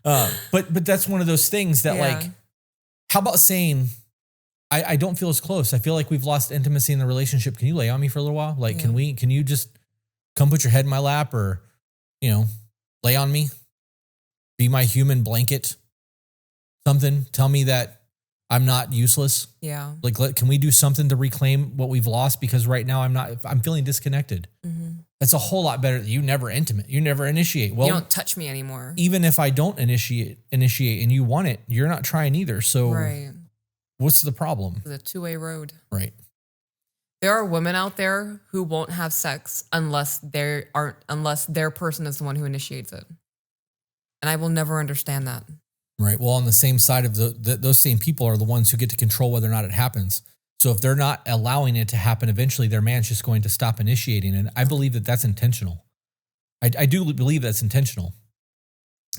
But that's one of those things that like, how about saying, I don't feel as close. I feel like we've lost intimacy in the relationship. Can you lay on me for a little while? Like, can you just come put your head in my lap, or, lay on me, be my human blanket, something, tell me that I'm not useless. Yeah. Like, can we do something to reclaim what we've lost? Because right now I'm feeling disconnected. Mm-hmm. That's a whole lot better. You never initiate. Well, You don't touch me anymore. even if I don't initiate and you want it, you're not trying either. So Right. what's the problem? It's a two-way road. Right. There are women out there who won't have sex unless their person is the one who initiates it. And I will never understand that. Right. Well, on the same side of those same people are the ones who get to control whether or not it happens. So if they're not allowing it to happen, eventually their man's just going to stop initiating. And I believe that that's intentional. I do believe that's intentional.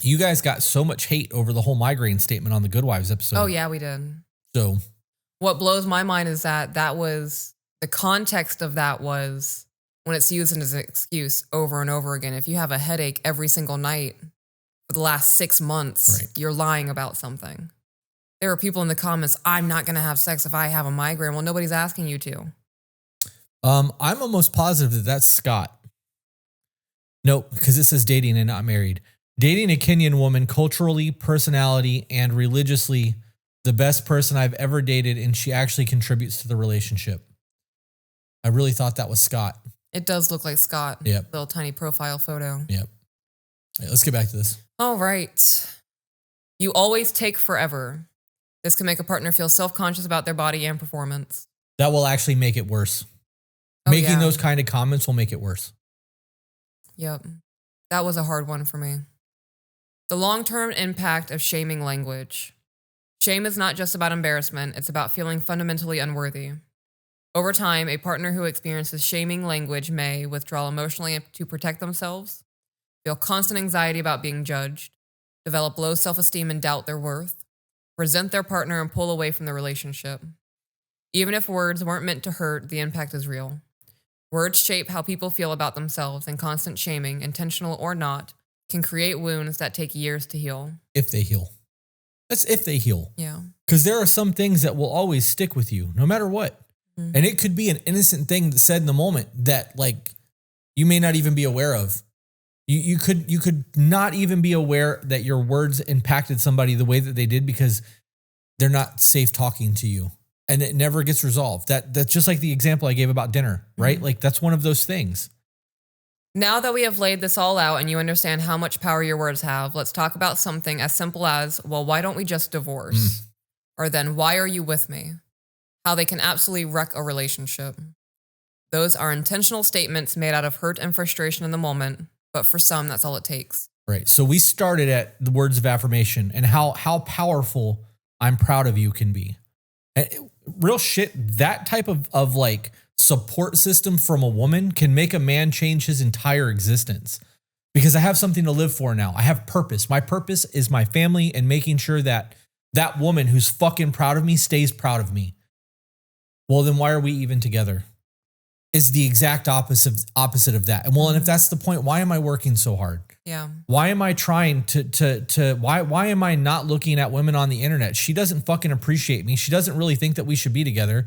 You guys got so much hate over the whole migraine statement on the Good Wives episode. Oh, yeah, we did. So What blows my mind is that was the context of that was when it's used as an excuse over and over again. If you have a headache every single night for the last 6 months, Right. You're lying about something. There are people in the comments, I'm not going to have sex if I have a migraine. Well, nobody's asking you to. I'm almost positive that that's Scott. Nope, because it says dating and not married. Dating a Kenyan woman, culturally, personality, and religiously the best person I've ever dated, and she actually contributes to the relationship. I really thought that was Scott. It does look like Scott. Yep. Little tiny profile photo. Yep. All right, let's get back to this. All right. You always take forever. This can make a partner feel self-conscious about their body and performance. That will actually make it worse. Oh, Making yeah. those kind of comments will make it worse. Yep. That was a hard one for me. The long-term impact of shaming language. Shame is not just about embarrassment, it's about feeling fundamentally unworthy. Over time, a partner who experiences shaming language may withdraw emotionally to protect themselves, feel constant anxiety about being judged, develop low self-esteem and doubt their worth, resent their partner and pull away from the relationship. Even if words weren't meant to hurt, the impact is real. Words shape how people feel about themselves, and constant shaming, intentional or not, can create wounds that take years to heal. If they heal. That's if they heal. Yeah. Because there are some things that will always stick with you, no matter what. Mhm. And it could be an innocent thing said in the moment that like you may not even be aware of. You could not even be aware that your words impacted somebody the way that they did because they're not safe talking to you. And it never gets resolved. That's just like the example I gave about dinner, right? Mhm. Like that's one of those things. Now that we have laid this all out and you understand how much power your words have, let's talk about something as simple as, well, why don't we just divorce? Or then, why are you with me? How they can absolutely wreck a relationship. Those are intentional statements made out of hurt and frustration in the moment, but for some, that's all it takes. Right. So we started at the words of affirmation and how powerful I'm proud of you can be. And real shit, that type of like support system from a woman can make a man change his entire existence. Because I have something to live for now. I have purpose. My purpose is my family and making sure that that woman who's fucking proud of me stays proud of me. Well, then why are we even together? Is the exact opposite of that. And well, and if that's the point, why am I working so hard? Yeah. Why am I trying why am I not looking at women on the internet? She doesn't fucking appreciate me. She doesn't really think that we should be together.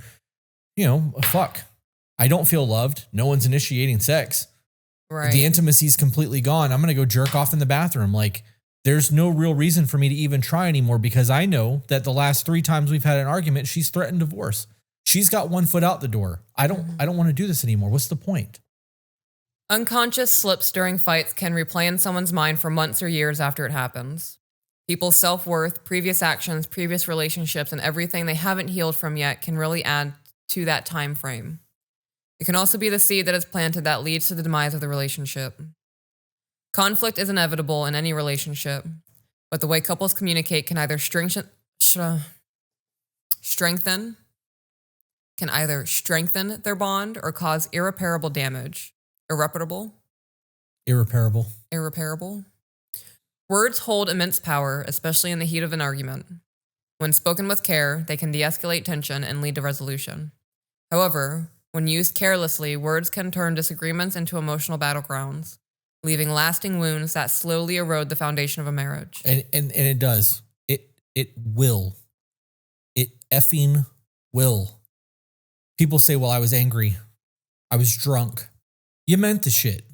Fuck. I don't feel loved. No one's initiating sex. Right. The intimacy's completely gone. I'm going to go jerk off in the bathroom. Like there's no real reason for me to even try anymore because I know that the last 3 times we've had an argument, she's threatened divorce. she's got one foot out the door. I don't want to do this anymore. What's the point? Unconscious slips during fights can replay in someone's mind for months or years after it happens. People's self-worth, previous actions, previous relationships, and everything they haven't healed from yet can really add to that time frame. It can also be the seed that is planted that leads to the demise of the relationship. Conflict is inevitable in any relationship, but the way couples communicate can either strengthen their bond or cause irreparable damage. Irreparable. Words hold immense power, especially in the heat of an argument. When spoken with care, they can de-escalate tension and lead to resolution. However, when used carelessly, words can turn disagreements into emotional battlegrounds, leaving lasting wounds that slowly erode the foundation of a marriage. And it does. It will. It effing will. People say, well, I was angry. I was drunk. You meant the shit.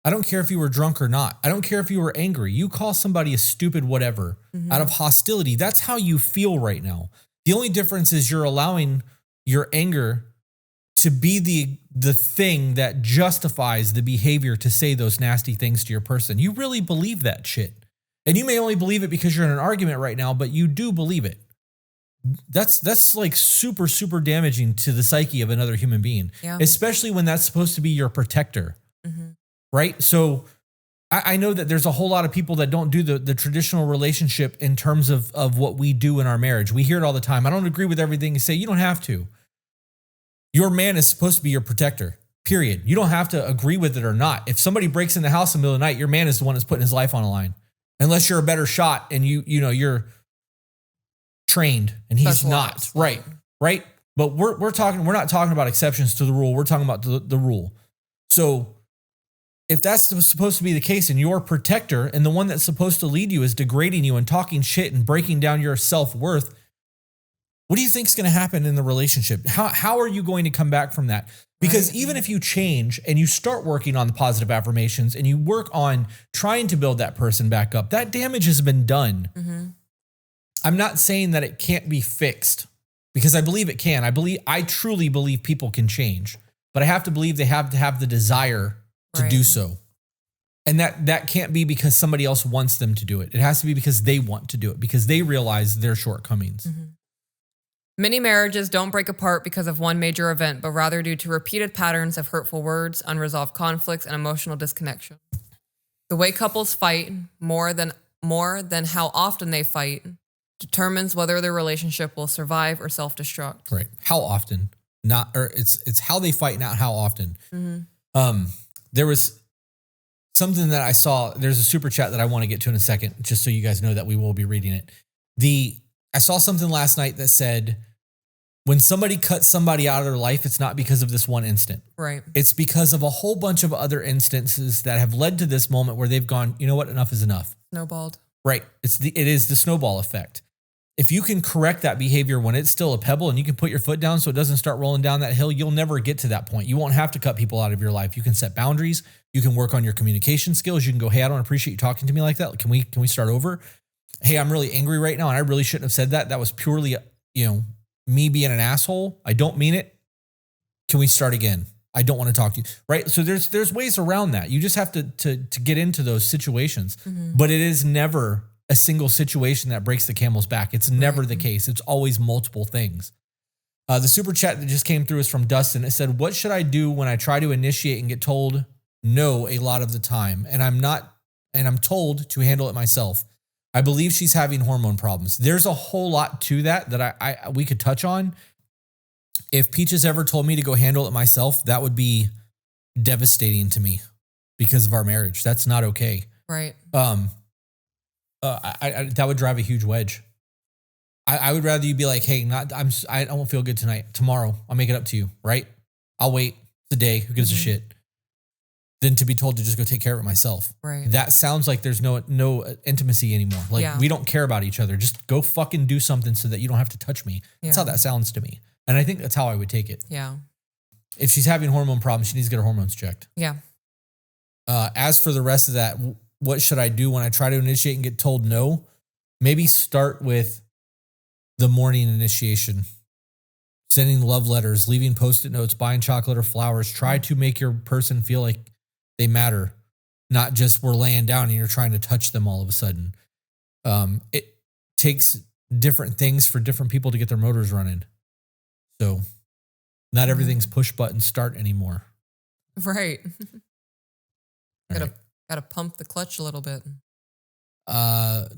I don't care if you were drunk or not. I don't care if you were angry. You call somebody a stupid whatever out of hostility. That's how you feel right now. The only difference is you're allowing your anger to be the thing that justifies the behavior to say those nasty things to your person. You really believe that shit. And you may only believe it because you're in an argument right now, but you do believe it. That's like super, super damaging to the psyche of another human being, especially when that's supposed to be your protector, right? So I know that there's a whole lot of people that don't do the traditional relationship in terms of what we do in our marriage. We hear it all the time. I don't agree with everything you say. You don't have to. Your man is supposed to be your protector, period. You don't have to agree with it or not. If somebody breaks in the house in the middle of the night, your man is the one that's putting his life on the line. Unless you're a better shot and you're trained and he's not. Right. But we're not talking about exceptions to the rule. We're talking about the rule. So if that's supposed to be the case and your protector and the one that's supposed to lead you is degrading you and talking shit and breaking down your self-worth, what do you think is going to happen in the relationship? How are you going to come back from that? Because even if you change and you start working on the positive affirmations and you work on trying to build that person back up, that damage has been done. I'm not saying that it can't be fixed because I believe it can. I truly believe people can change, but I have to believe they have to have the desire to do so. And that can't be because somebody else wants them to do it. It has to be because they want to do it, because they realize their shortcomings. Many marriages don't break apart because of one major event, but rather due to repeated patterns of hurtful words, unresolved conflicts, and emotional disconnection. The way couples fight, more than how often they fight, determines whether their relationship will survive or self-destruct. Right. How often? It's how they fight, not how often. There was something that I saw. There's a super chat that I want to get to in a second, just so you guys know that we will be reading it. I saw something last night that said, when somebody cuts somebody out of their life, it's not because of this one instant. Right. It's because of a whole bunch of other instances that have led to this moment where they've gone, you know what, enough is enough. Snowballed. Right. It is the snowball effect. If you can correct that behavior when it's still a pebble and you can put your foot down so it doesn't start rolling down that hill, you'll never get to that point. You won't have to cut people out of your life. You can set boundaries. You can work on your communication skills. You can go, hey, I don't appreciate you talking to me like that. Can we start over? Hey, I'm really angry right now and I really shouldn't have said that. That was purely, me being an asshole. I don't mean it. Can we start again? I don't want to talk to you. Right. So there's ways around that. You just have to get into those situations, but it is never a single situation that breaks the camel's back. It's never the case. It's always multiple things. The super chat that just came through is from Dustin. It said, what should I do when I try to initiate and get told no a lot of the time? And I'm told to handle it myself. I believe she's having hormone problems. There's a whole lot to that we could touch on. If Peaches ever told me to go handle it myself, that would be devastating to me because of our marriage. That's not okay. Right. That would drive a huge wedge. I would rather you be like, hey, I don't feel good tonight. Tomorrow, I'll make it up to you. Right. I'll wait. It's a day. Who gives a shit? Than to be told to just go take care of it myself. Right. That sounds like there's no intimacy anymore. Like we don't care about each other. Just go fucking do something so that you don't have to touch me. That's how that sounds to me. And I think that's how I would take it. Yeah. If she's having hormone problems, she needs to get her hormones checked. Yeah. As for the rest of that, what should I do when I try to initiate and get told no? Maybe start with the morning initiation. sending love letters, leaving Post-it notes, buying chocolate or flowers. Try to make your person feel like they matter, not just we're laying down and you're trying to touch them all of a sudden. It takes different things for different people to get their motors running. So not everything's push button start anymore. Right. Right. Gotta pump the clutch a little bit.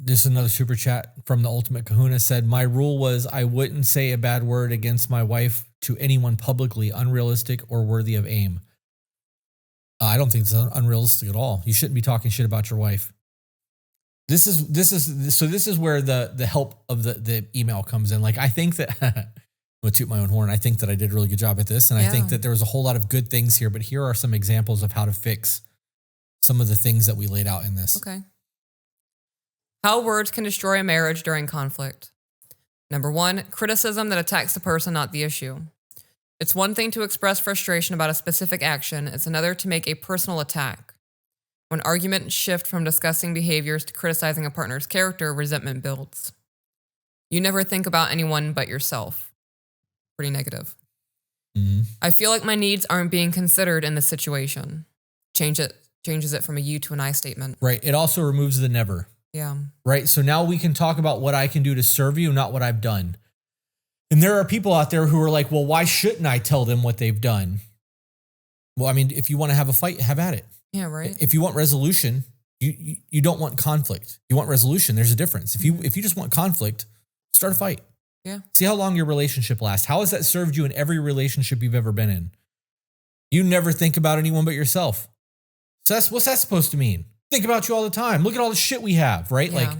This is another super chat from the Ultimate Kahuna said, my rule was I wouldn't say a bad word against my wife to anyone publicly, unrealistic or worthy of aim. I don't think it's unrealistic at all. You shouldn't be talking shit about your wife. This is where the help of the email comes in. Like, I think that I'm gonna toot my own horn. I think that I did a really good job at this. And I think that there was a whole lot of good things here, but here are some examples of how to fix some of the things that we laid out in this. Okay. How words can destroy a marriage during conflict. Number 1, criticism that attacks the person, not the issue. It's one thing to express frustration about a specific action. It's another to make a personal attack. When arguments shift from discussing behaviors to criticizing a partner's character, resentment builds. You never think about anyone but yourself. Pretty negative. Mm-hmm. I feel like my needs aren't being considered in this situation. Changes it from a you to an I statement. Right. It also removes the never. Yeah. Right. So now we can talk about what I can do to serve you, not what I've done. And there are people out there who are like, well, why shouldn't I tell them what they've done? Well, I mean, if you want to have a fight, have at it. Yeah, right. If you want resolution, you don't want conflict. You want resolution. There's a difference. If you just want conflict, start a fight. Yeah. See how long your relationship lasts. How has that served you in every relationship you've ever been in? You never think about anyone but yourself. So what's that supposed to mean? Think about you all the time. Look at all the shit we have, right? Yeah. Like,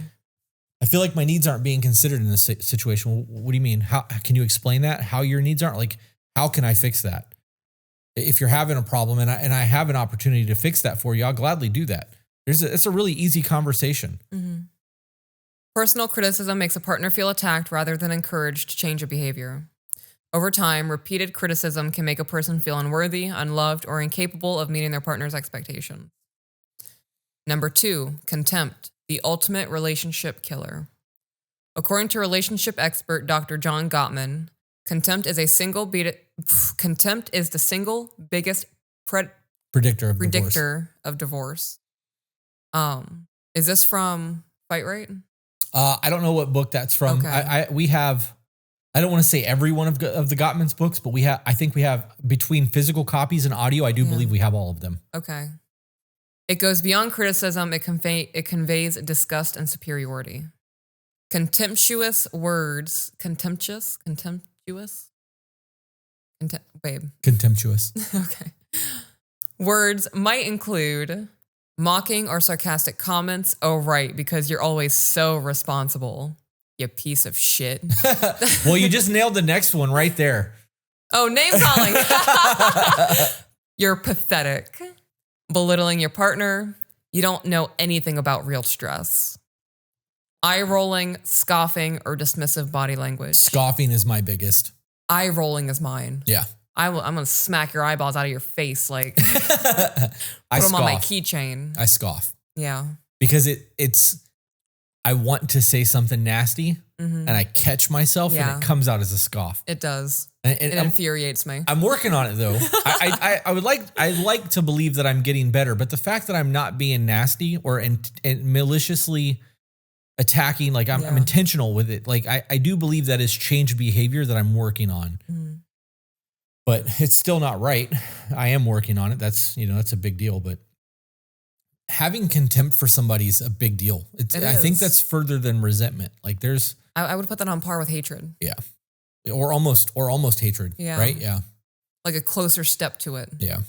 I feel like my needs aren't being considered in this situation. What do you mean? How can you explain that? How your needs aren't? Like, how can I fix that? If you're having a problem and I have an opportunity to fix that for you, I'll gladly do that. It's a really easy conversation. Mm-hmm. Personal criticism makes a partner feel attacked rather than encouraged to change a behavior. Over time, repeated criticism can make a person feel unworthy, unloved, or incapable of meeting their partner's expectations. Number 2, contempt, the ultimate relationship killer. According to relationship expert Dr. John Gottman, contempt is the single biggest predictor of divorce. Is this from Fight Right? I don't know what book that's from. Okay. We have, I don't want to say every one of the Gottman's books, but I think we have between physical copies and audio. I do believe we have all of them. Okay. It goes beyond criticism. It conveys disgust and superiority. Contemptuous words, contemptuous. Okay. Words might include mocking or sarcastic comments. Oh, right, because you're always so responsible, you piece of shit. Well, you just nailed the next one right there. Oh, name calling. You're pathetic. Belittling your partner. You don't know anything about real stress. Eye rolling, scoffing, or dismissive body language. Scoffing is my biggest. Eye rolling is mine. Yeah. I'm going to smack your eyeballs out of your face. Like, put them on my keychain. I scoff. Yeah. Because I want to say something nasty and I catch myself and it comes out as a scoff. It does. It infuriates me. I'm working on it though. I like to believe that I'm getting better, but the fact that I'm not being nasty or and maliciously attacking, like I'm intentional with it. Like I do believe that is changed behavior that I'm working on. Mm. But it's still not right. I am working on it. That's a big deal. But having contempt for somebody is a big deal. I think that's further than resentment. Like I would put that on par with hatred. Yeah. Or almost hatred. Yeah. Right? Yeah. Like a closer step to it. Yeah.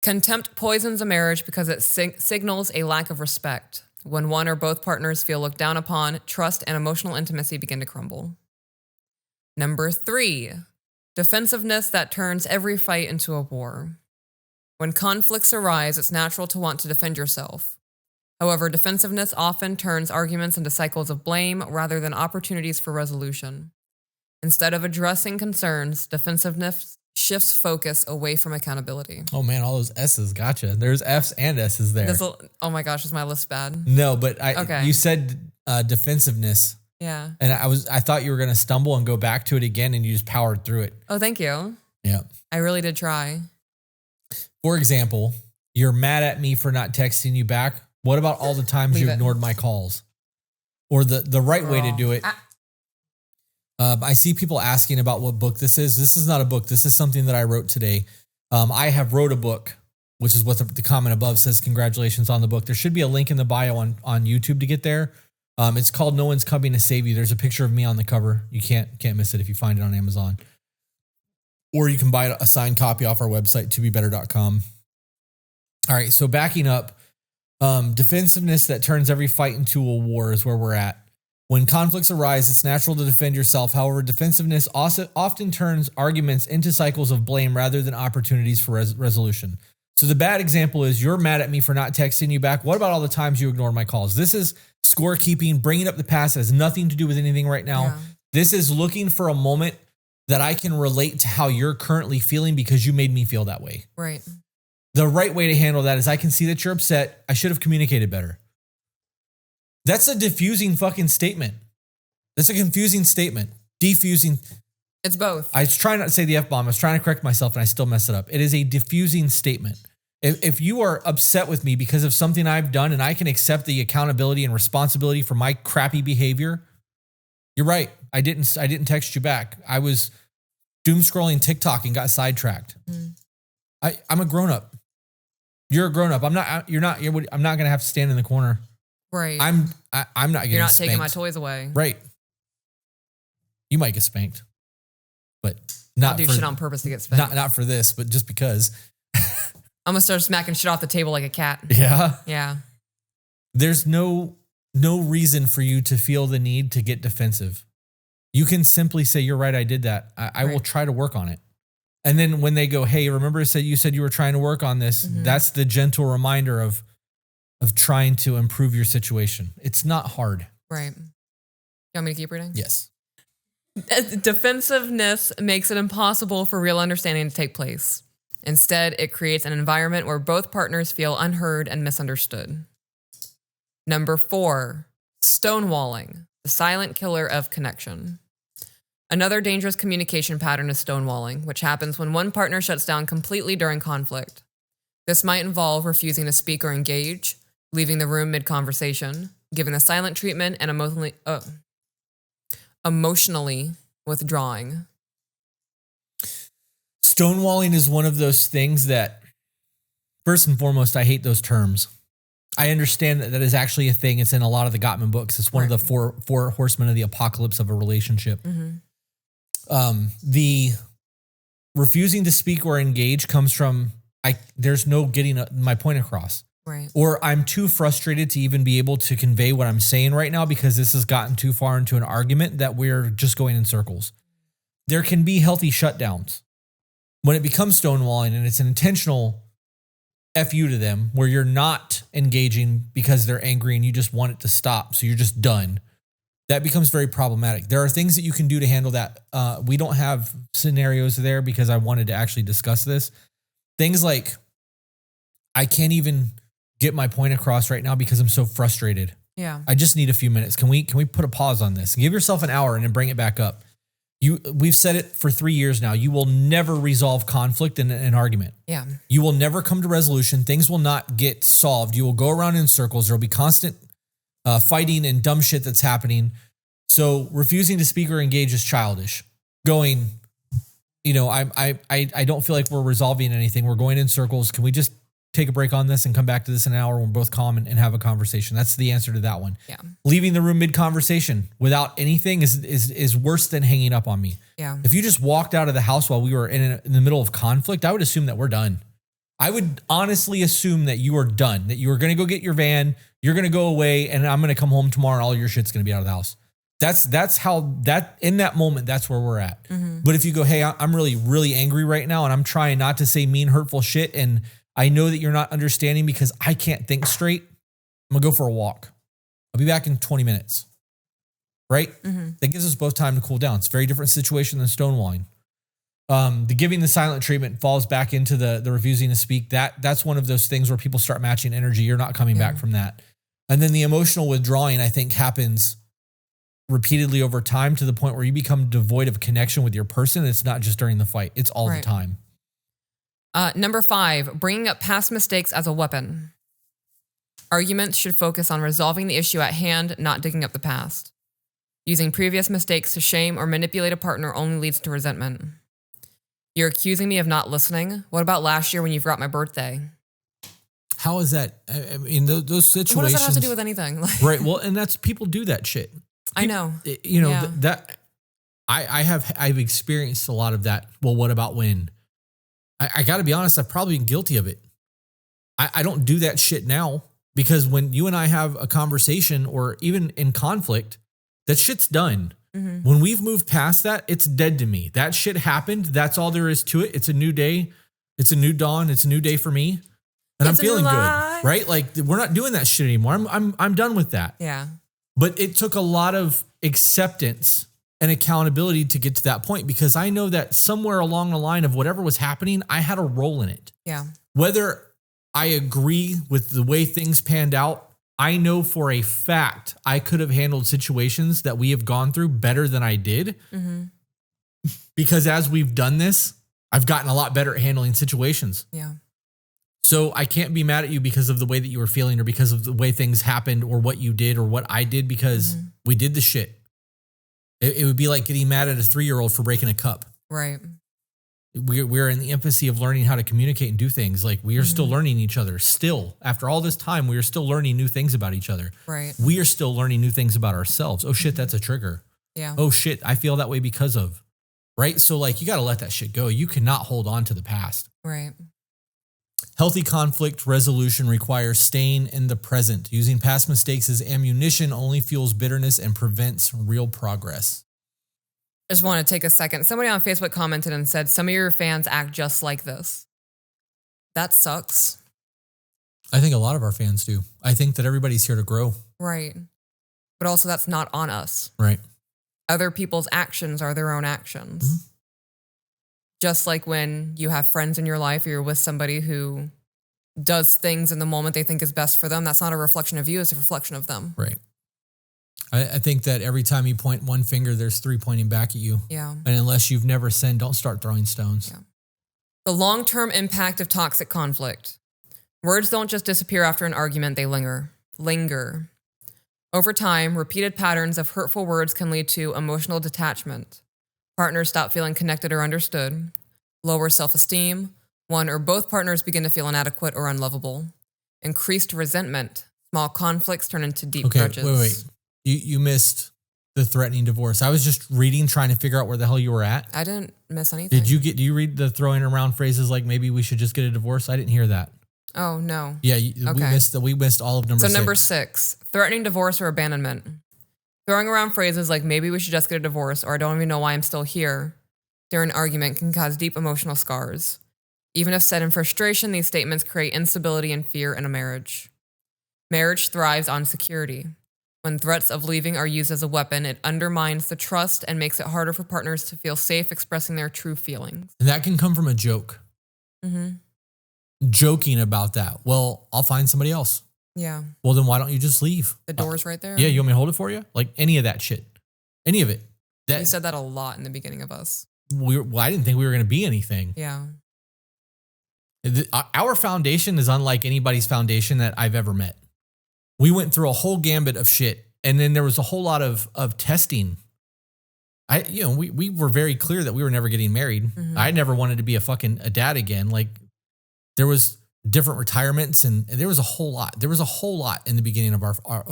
Contempt poisons a marriage because it signals a lack of respect. When one or both partners feel looked down upon, trust and emotional intimacy begin to crumble. Number 3. Defensiveness that turns every fight into a war. When conflicts arise, it's natural to want to defend yourself. However, defensiveness often turns arguments into cycles of blame rather than opportunities for resolution. Instead of addressing concerns, defensiveness shifts focus away from accountability. Oh man, all those S's, gotcha. There's F's and S's there. Oh my gosh, is my list bad? No, but you said defensiveness. Yeah. And I thought you were going to stumble and go back to it again, and you just powered through it. Oh, thank you. Yeah. I really did try. For example, you're mad at me for not texting you back. What about all the times you ignored my calls? Or the right way to do it. I see people asking about what book this is. This is not a book. This is something that I wrote today. I have wrote a book, which is what the comment above says. Congratulations on the book. There should be a link in the bio on YouTube to get there. It's called No One's Coming to Save You. There's a picture of me on the cover. You can't miss it if you find it on Amazon. Or you can buy a signed copy off our website, tobebetter.com. All right, so backing up, defensiveness that turns every fight into a war is where we're at. When conflicts arise, it's natural to defend yourself. However, defensiveness also often turns arguments into cycles of blame rather than opportunities for resolution. So the bad example is you're mad at me for not texting you back. What about all the times you ignored my calls? This is scorekeeping, bringing up the past. It has nothing to do with anything right now. Yeah. This is looking for a moment that I can relate to how you're currently feeling because you made me feel that way. Right. The right way to handle that is I can see that you're upset. I should have communicated better. That's a diffusing fucking statement. That's a confusing statement. Defusing. It's both. I was trying not to say the F-bomb. I was trying to correct myself and I still messed it up. It is a diffusing statement. If you are upset with me because of something I've done and I can accept the accountability and responsibility for my crappy behavior, you're right. I didn't text you back. I was doom scrolling TikTok and got sidetracked. I'm a grown up. You're a grown up. I'm not going to have to stand in the corner. Right. I'm not getting You're not spanked. taking my toys away. Right. You might get spanked, but not I'll do for, shit on purpose to get spanked. not for this, but just because. I'm gonna start smacking shit off the table like a cat. Yeah. Yeah. There's no reason for you to feel the need to get defensive. You can simply say, you're right, I did that. I will try to work on it. And then when they go, hey, remember you said you were trying to work on this. Mm-hmm. That's the gentle reminder of trying to improve your situation. It's not hard. Right. You want me to keep reading? Yes. Defensiveness makes it impossible for real understanding to take place. Instead, it creates an environment where both partners feel unheard and misunderstood. Number 4, stonewalling, the silent killer of connection. Another dangerous communication pattern is stonewalling, which happens when one partner shuts down completely during conflict. This might involve refusing to speak or engage, leaving the room mid-conversation, giving a silent treatment, and emotionally withdrawing. Stonewalling is one of those things that, first and foremost, I hate those terms. I understand that is actually a thing. It's in a lot of the Gottman books. It's one of the four horsemen of the apocalypse of a relationship. Mm-hmm. The refusing to speak or engage comes from there's no getting my point across. Right. Or I'm too frustrated to even be able to convey what I'm saying right now because this has gotten too far into an argument that we're just going in circles. There can be healthy shutdowns. When it becomes stonewalling and it's an intentional FU to them where you're not engaging because they're angry and you just want it to stop, so you're just done, that becomes very problematic. There are things that you can do to handle that. We don't have scenarios there because I wanted to actually discuss this. Things like, I can't even get my point across right now because I'm so frustrated. Yeah. I just need a few minutes. Can we put a pause on this? Give yourself an hour and then bring it back up. We've said it for 3 years now. You will never resolve conflict in an argument. Yeah. You will never come to resolution. Things will not get solved. You will go around in circles. There'll be constant fighting and dumb shit that's happening. So refusing to speak or engage is childish. Going, I don't feel like we're resolving anything. We're going in circles. Can we just take a break on this and come back to this in an hour when we're both calm and have a conversation? That's the answer to that one. Yeah. Leaving the room mid-conversation without anything is worse than hanging up on me. Yeah. If you just walked out of the house while we were in the middle of conflict, I would assume that we're done. I would honestly assume that you are done, that you are going to go get your van, you're going to go away, and I'm going to come home tomorrow and all your shit's going to be out of the house. That's how that in that moment, that's where we're at. Mm-hmm. But if you go, hey, I'm really, really angry right now and I'm trying not to say mean, hurtful shit, and I know that you're not understanding because I can't think straight, I'm going to go for a walk. I'll be back in 20 minutes. Right? Mm-hmm. That gives us both time to cool down. It's a very different situation than stonewalling. The giving the silent treatment falls back into the refusing to speak. That's one of those things where people start matching energy. You're not coming back from that. And then the emotional withdrawing, I think, happens repeatedly over time to the point where you become devoid of connection with your person. It's not just during the fight. It's all the time. Number 5, bringing up past mistakes as a weapon. Arguments should focus on resolving the issue at hand, not digging up the past. Using previous mistakes to shame or manipulate a partner only leads to resentment. You're accusing me of not listening. What about last year when you forgot my birthday? How is that? I mean, those situations. What does that have to do with anything? Right. Well, and that's, people do that shit. I know. You know, that I've experienced a lot of that. Well, what about when? I got to be honest, I've probably been guilty of it. I don't do that shit now, because when you and I have a conversation or even in conflict, that shit's done. Mm-hmm. When we've moved past that, it's dead to me. That shit happened. That's all there is to it. It's a new day. It's a new dawn. It's a new day for me. And I'm feeling good, right? Like, we're not doing that shit anymore. I'm done with that. Yeah. But it took a lot of acceptance and accountability to get to that point, because I know that somewhere along the line of whatever was happening, I had a role in it. Yeah. Whether I agree with the way things panned out, I know for a fact I could have handled situations that we have gone through better than I did. Mm-hmm. Because as we've done this, I've gotten a lot better at handling situations. Yeah. So I can't be mad at you because of the way that you were feeling, or because of the way things happened, or what you did or what I did, because we did the shit. It would be like getting mad at a 3-year-old for breaking a cup. Right. We're in the infancy of learning how to communicate and do things. Like, we are still learning each other. Still, after all this time, we are still learning new things about each other. Right. We are still learning new things about ourselves. Oh shit, that's a trigger. Yeah. Oh shit, I feel that way because of. Right? So like, you got to let that shit go. You cannot hold on to the past. Right. Healthy conflict resolution requires staying in the present. Using past mistakes as ammunition only fuels bitterness and prevents real progress. I just want to take a second. Somebody on Facebook commented and said, some of your fans act just like this. That sucks. I think a lot of our fans do. I think that everybody's here to grow. Right. But also, that's not on us. Right. Other people's actions are their own actions. Mm-hmm. Just like when you have friends in your life, or you're with somebody who does things in the moment they think is best for them, that's not a reflection of you, it's a reflection of them. Right. I think that every time you point one finger, there's 3 pointing back at you. Yeah. And unless you've never sinned, don't start throwing stones. Yeah. The long-term impact of toxic conflict. Words don't just disappear after an argument, they linger. Over time, repeated patterns of hurtful words can lead to emotional detachment. Partners stop feeling connected or understood. Lower self-esteem. One or both partners begin to feel inadequate or unlovable. Increased resentment. Small conflicts turn into deep grudges. Wait. You missed the threatening divorce. I was just reading, trying to figure out where the hell you were at. I didn't miss anything. Do you read the throwing around phrases like maybe we should just get a divorce? I didn't hear that. Oh, no. Yeah, we missed all of number 6. So number 6, threatening divorce or abandonment. Throwing around phrases like maybe we should just get a divorce, or I don't even know why I'm still here during an argument can cause deep emotional scars. Even if said in frustration, these statements create instability and fear in a marriage. Marriage thrives on security. When threats of leaving are used as a weapon, it undermines the trust and makes it harder for partners to feel safe expressing their true feelings. And that can come from a joke. Mm-hmm. Joking about that. Well, I'll find somebody else. Yeah. Well, then why don't you just leave? The door's right there. Yeah, you want me to hold it for you? Like any of that shit. Any of it. You said that a lot in the beginning of us. I didn't think we were going to be anything. Yeah. Our foundation is unlike anybody's foundation that I've ever met. We went through a whole gambit of shit, and then there was a whole lot of testing. We were very clear that we were never getting married. Mm-hmm. I never wanted to be a dad again. Like, there was different retirements, and there was a whole lot. There was a whole lot in the beginning of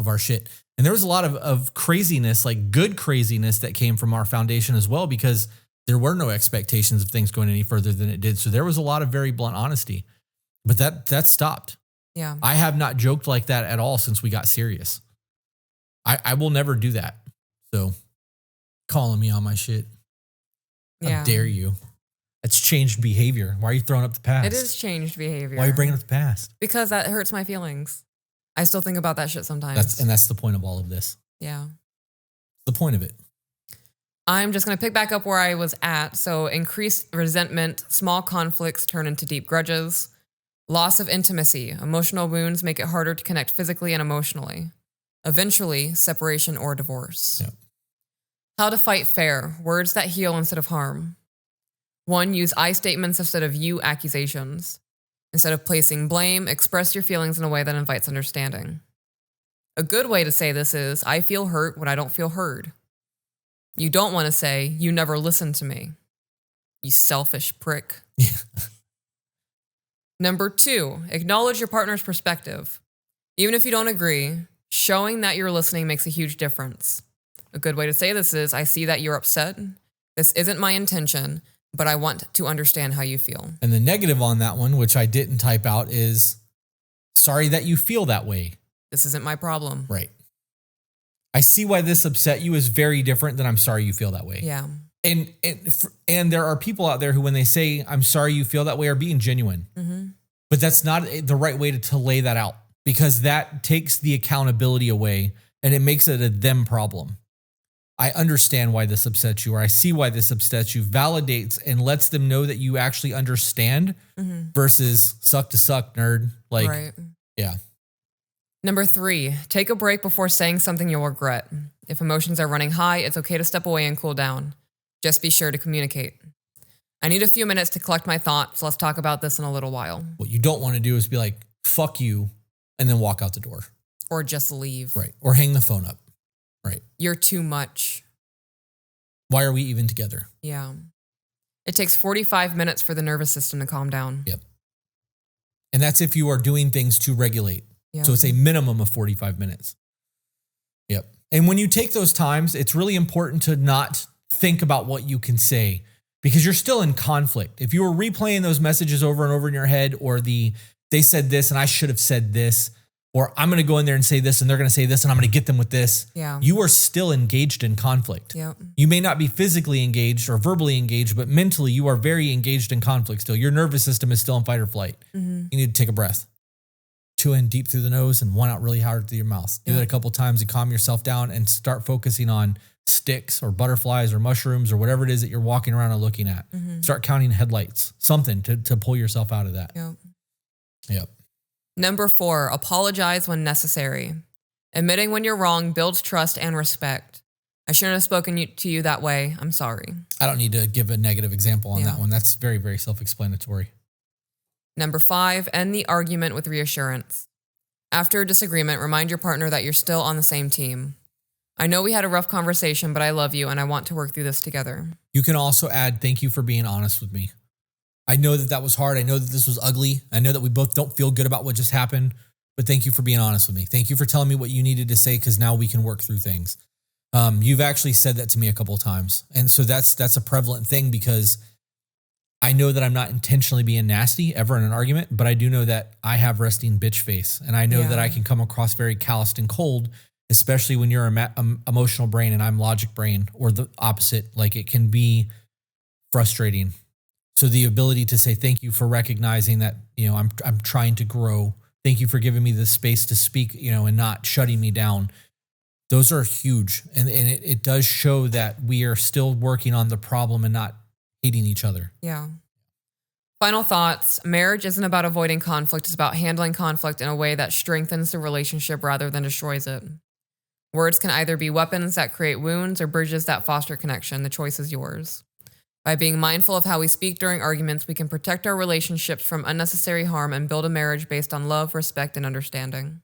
our shit. And there was a lot of craziness, like good craziness that came from our foundation as well, because there were no expectations of things going any further than it did. So there was a lot of very blunt honesty, but that stopped. Yeah. I have not joked like that at all since we got serious. I will never do that. So calling me on my shit. How dare you? It's changed behavior. Why are you throwing up the past? It is changed behavior. Why are you bringing up the past? Because that hurts my feelings. I still think about that shit sometimes. That's the point of all of this. Yeah. The point of it. I'm just going to pick back up where I was at. So increased resentment, small conflicts turn into deep grudges. Loss of intimacy. Emotional wounds make it harder to connect physically and emotionally. Eventually, separation or divorce. Yeah. How to fight fair. Words that heal instead of harm. 1. Use I statements instead of you accusations. Instead of placing blame, express your feelings in a way that invites understanding. A good way to say this is, I feel hurt when I don't feel heard. You don't want to say, you never listened to me. You selfish prick. Number 2, acknowledge your partner's perspective. Even if you don't agree, showing that you're listening makes a huge difference. A good way to say this is, I see that you're upset. This isn't my intention, but I want to understand how you feel. And the negative on that one, which I didn't type out, is sorry that you feel that way. This isn't my problem. Right. I see why this upset you is very different than I'm sorry you feel that way. Yeah. And there are people out there who, when they say, I'm sorry you feel that way, are being genuine. Mm-hmm. But that's not the right way to lay that out, because that takes the accountability away and it makes it a them problem. I understand why this upsets you, or I see why this upsets you, validates and lets them know that you actually understand versus suck to suck, nerd. Like, right. Yeah. Number 3, take a break before saying something you'll regret. If emotions are running high, it's okay to step away and cool down. Just be sure to communicate. I need a few minutes to collect my thoughts. Let's talk about this in a little while. What you don't want to do is be like, fuck you, and then walk out the door. Or just leave. Right. Or hang the phone up. Right. You're too much. Why are we even together? Yeah. It takes 45 minutes for the nervous system to calm down. Yep. And that's if you are doing things to regulate. Yep. So it's a minimum of 45 minutes. Yep. And when you take those times, it's really important to not think about what you can say, because you're still in conflict. If you were replaying those messages over and over in your head, or they said this and I should have said this, or I'm going to go in there and say this and they're going to say this and I'm going to get them with this. Yeah. You are still engaged in conflict. Yep. You may not be physically engaged or verbally engaged, but mentally you are very engaged in conflict still. Your nervous system is still in fight or flight. You need to take a breath. 2 in deep through the nose and 1 out really hard through your mouth. Do that a couple times to calm yourself down and start focusing on sticks or butterflies or mushrooms or whatever it is that you're walking around and looking at. Start counting headlights, something to pull yourself out of that. Yep. Number 4, apologize when necessary. Admitting when you're wrong builds trust and respect. I shouldn't have spoken to you that way. I'm sorry. I don't need to give a negative example on that one. That's very, very self-explanatory. Number 5, end the argument with reassurance. After a disagreement, remind your partner that you're still on the same team. I know we had a rough conversation, but I love you and I want to work through this together. You can also add, thank you for being honest with me. I know that was hard. I know that this was ugly. I know that we both don't feel good about what just happened, but thank you for being honest with me. Thank you for telling me what you needed to say, because now we can work through things. You've actually said that to me a couple of times. And so that's a prevalent thing, because I know that I'm not intentionally being nasty ever in an argument, but I do know that I have resting bitch face. And I know that I can come across very calloused and cold, especially when you're emotional brain and I'm logic brain, or the opposite. Like, it can be frustrating. So the ability to say, thank you for recognizing that, I'm trying to grow. Thank you for giving me the space to speak, and not shutting me down. Those are huge. And it does show that we are still working on the problem and not hating each other. Yeah. Final thoughts. Marriage isn't about avoiding conflict. It's about handling conflict in a way that strengthens the relationship rather than destroys it. Words can either be weapons that create wounds or bridges that foster connection. The choice is yours. By being mindful of how we speak during arguments, we can protect our relationships from unnecessary harm and build a marriage based on love, respect, and understanding.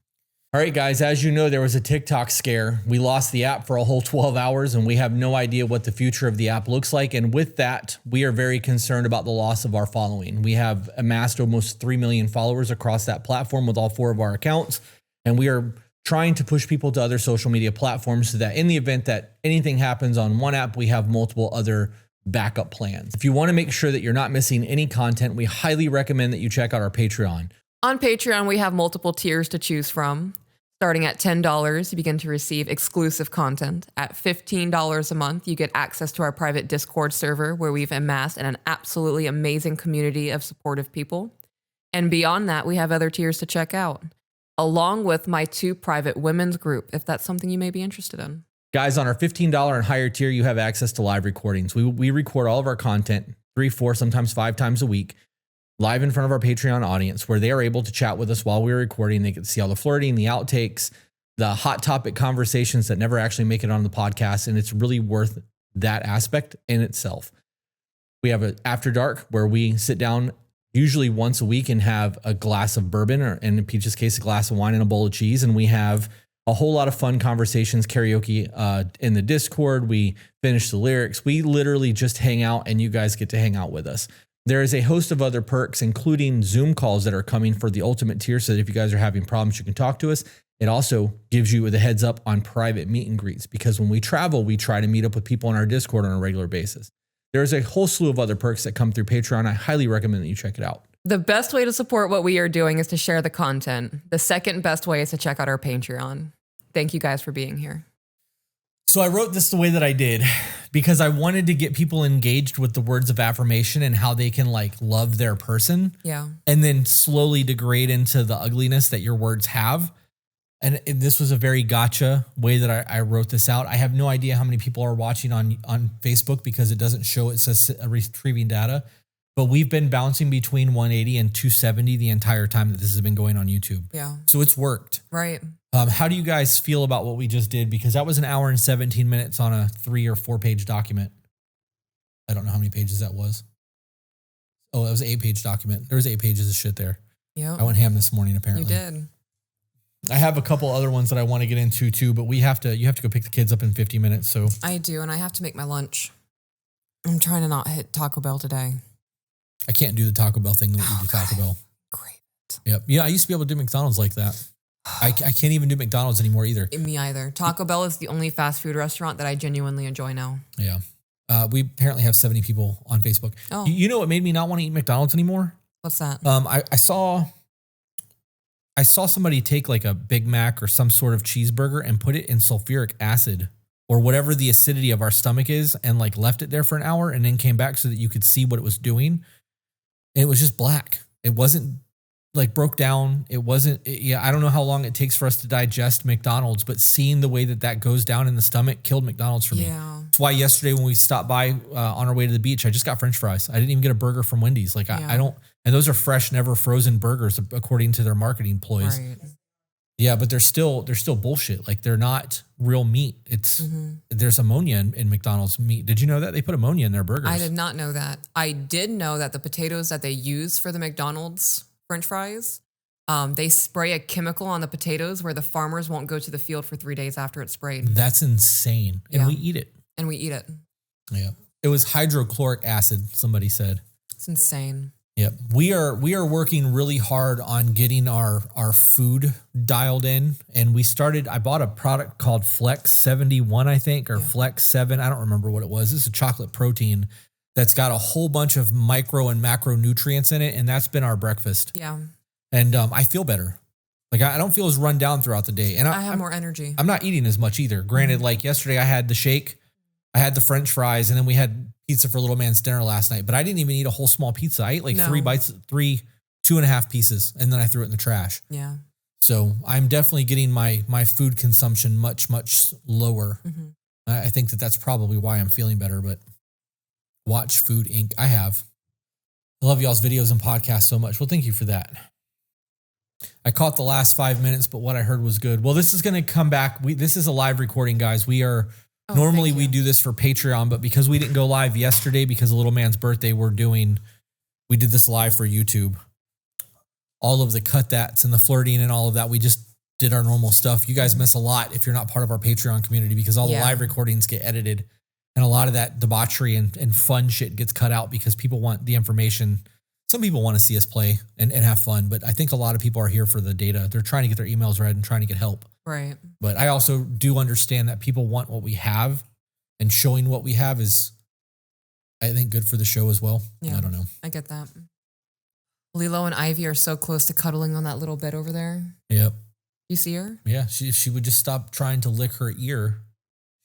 All right, guys, as you know, there was a TikTok scare. We lost the app for a whole 12 hours and we have no idea what the future of the app looks like. And with that, we are very concerned about the loss of our following. We have amassed almost 3 million followers across that platform with all 4 of our accounts. And we are trying to push people to other social media platforms so that in the event that anything happens on one app, we have multiple other backup plans. If you want to make sure that you're not missing any content, we highly recommend that you check out our Patreon. On Patreon, we have multiple tiers to choose from. Starting at $10, you begin to receive exclusive content. At $15 a month, you get access to our private Discord server, where we've amassed an absolutely amazing community of supportive people. And beyond that, we have other tiers to check out, along with my 2 private women's group, if that's something you may be interested in. Guys, on our $15 and higher tier, you have access to live recordings. We record all of our content 3, 4, sometimes 5 times a week, live in front of our Patreon audience, where they are able to chat with us while we're recording. They get to see all the flirting, the outtakes, the hot topic conversations that never actually make it on the podcast. And it's really worth that aspect in itself. We have an after dark where we sit down usually once a week and have a glass of bourbon, or in Peach's case, a glass of wine and a bowl of cheese. And we have a whole lot of fun conversations, karaoke in the Discord. We finish the lyrics. We literally just hang out, and you guys get to hang out with us. There is a host of other perks, including Zoom calls that are coming for the ultimate tier, so that if you guys are having problems, you can talk to us. It also gives you the heads up on private meet and greets, because when we travel, we try to meet up with people on our Discord on a regular basis. There's a whole slew of other perks that come through Patreon. I highly recommend that you check it out. The best way to support what we are doing is to share the content. The second best way is to check out our Patreon. Thank you guys for being here. So I wrote this the way that I did because I wanted to get people engaged with the words of affirmation and how they can like love their person. Yeah. And then slowly degrade into the ugliness that your words have. And this was a very gotcha way that I wrote this out. I have no idea how many people are watching on Facebook because it doesn't show, it says retrieving data. But we've been bouncing between 180 and 270 the entire time that this has been going on YouTube. Yeah. So it's worked. Right. How do you guys feel about what we just did? Because that was an hour and 17 minutes on a 3 or 4 page document. I don't know how many pages that was. Oh, that was an 8-page document. There was 8 pages of shit there. Yeah. I went ham this morning, apparently. You did. I have a couple other ones that I want to get into too, but you have to go pick the kids up in 50 minutes. So I do, and I have to make my lunch. I'm trying to not hit Taco Bell today. I can't do the Taco Bell thing that we do Taco Bell. Great. Yep. Yeah, I used to be able to do McDonald's like that. I can't even do McDonald's anymore either. Me either. Taco Bell is the only fast food restaurant that I genuinely enjoy now. Yeah. We apparently have 70 people on Facebook. Oh. You know what made me not want to eat McDonald's anymore? What's that? I saw somebody take like a Big Mac or some sort of cheeseburger and put it in sulfuric acid or whatever the acidity of our stomach is, and like left it there for an hour and then came back so that you could see what it was doing. And it was just black. It wasn't like broke down. I don't know how long it takes for us to digest McDonald's, but seeing the way that goes down in the stomach killed McDonald's for me. Yeah. That's why yesterday when we stopped by on our way to the beach, I just got French fries. I didn't even get a burger from Wendy's. Like I don't, and those are fresh, never frozen burgers according to their marketing ploys. Right. Yeah, but they're still bullshit. Like they're not real meat. It's there's ammonia in McDonald's meat. Did you know that they put ammonia in their burgers? I did not know that. I did know that the potatoes that they use for the McDonald's French fries, they spray a chemical on the potatoes where the farmers won't go to the field for 3 days after it's sprayed. That's insane. And we eat it. And we eat it. Yeah. It was hydrochloric acid, somebody said. It's insane. Yep. We are working really hard on getting our food dialed in. And I bought a product called Flex 71, I think, or Flex 7. I don't remember what it was. This is a chocolate protein that's got a whole bunch of micro and macronutrients in it. And that's been our breakfast. Yeah. And I feel better. Like I don't feel as run down throughout the day. And I have more energy. I'm not eating as much either. Granted, like yesterday I had the shake, I had the French fries, and then we had pizza for little man's dinner last night, but I didn't even eat a whole small pizza. I ate like 3 bites, 2.5 pieces, and then I threw it in the trash. Yeah. So I'm definitely getting my food consumption much, much lower. Mm-hmm. I think that's probably why I'm feeling better, but Watch Food Inc. I have. I love y'all's videos and podcasts so much. Well, thank you for that. I caught the last 5 minutes, but what I heard was good. Well, this is going to come back. This is a live recording, guys. We are... Normally we do this for Patreon, but because we didn't go live yesterday because of little man's birthday, we did this live for YouTube. All of the cut that's and the flirting and all of that, we just did our normal stuff. You guys miss a lot if you're not part of our Patreon community because all the live recordings get edited and a lot of that debauchery and fun shit gets cut out because people want the information. Some people want to see us play and have fun, but I think a lot of people are here for the data. They're trying to get their emails read and trying to get help. Right. But I also do understand that people want what we have, and showing what we have is, I think, good for the show as well. Yeah, I don't know. I get that. Lilo and Ivy are so close to cuddling on that little bed over there. Yep. You see her? Yeah. If she would just stop trying to lick her ear,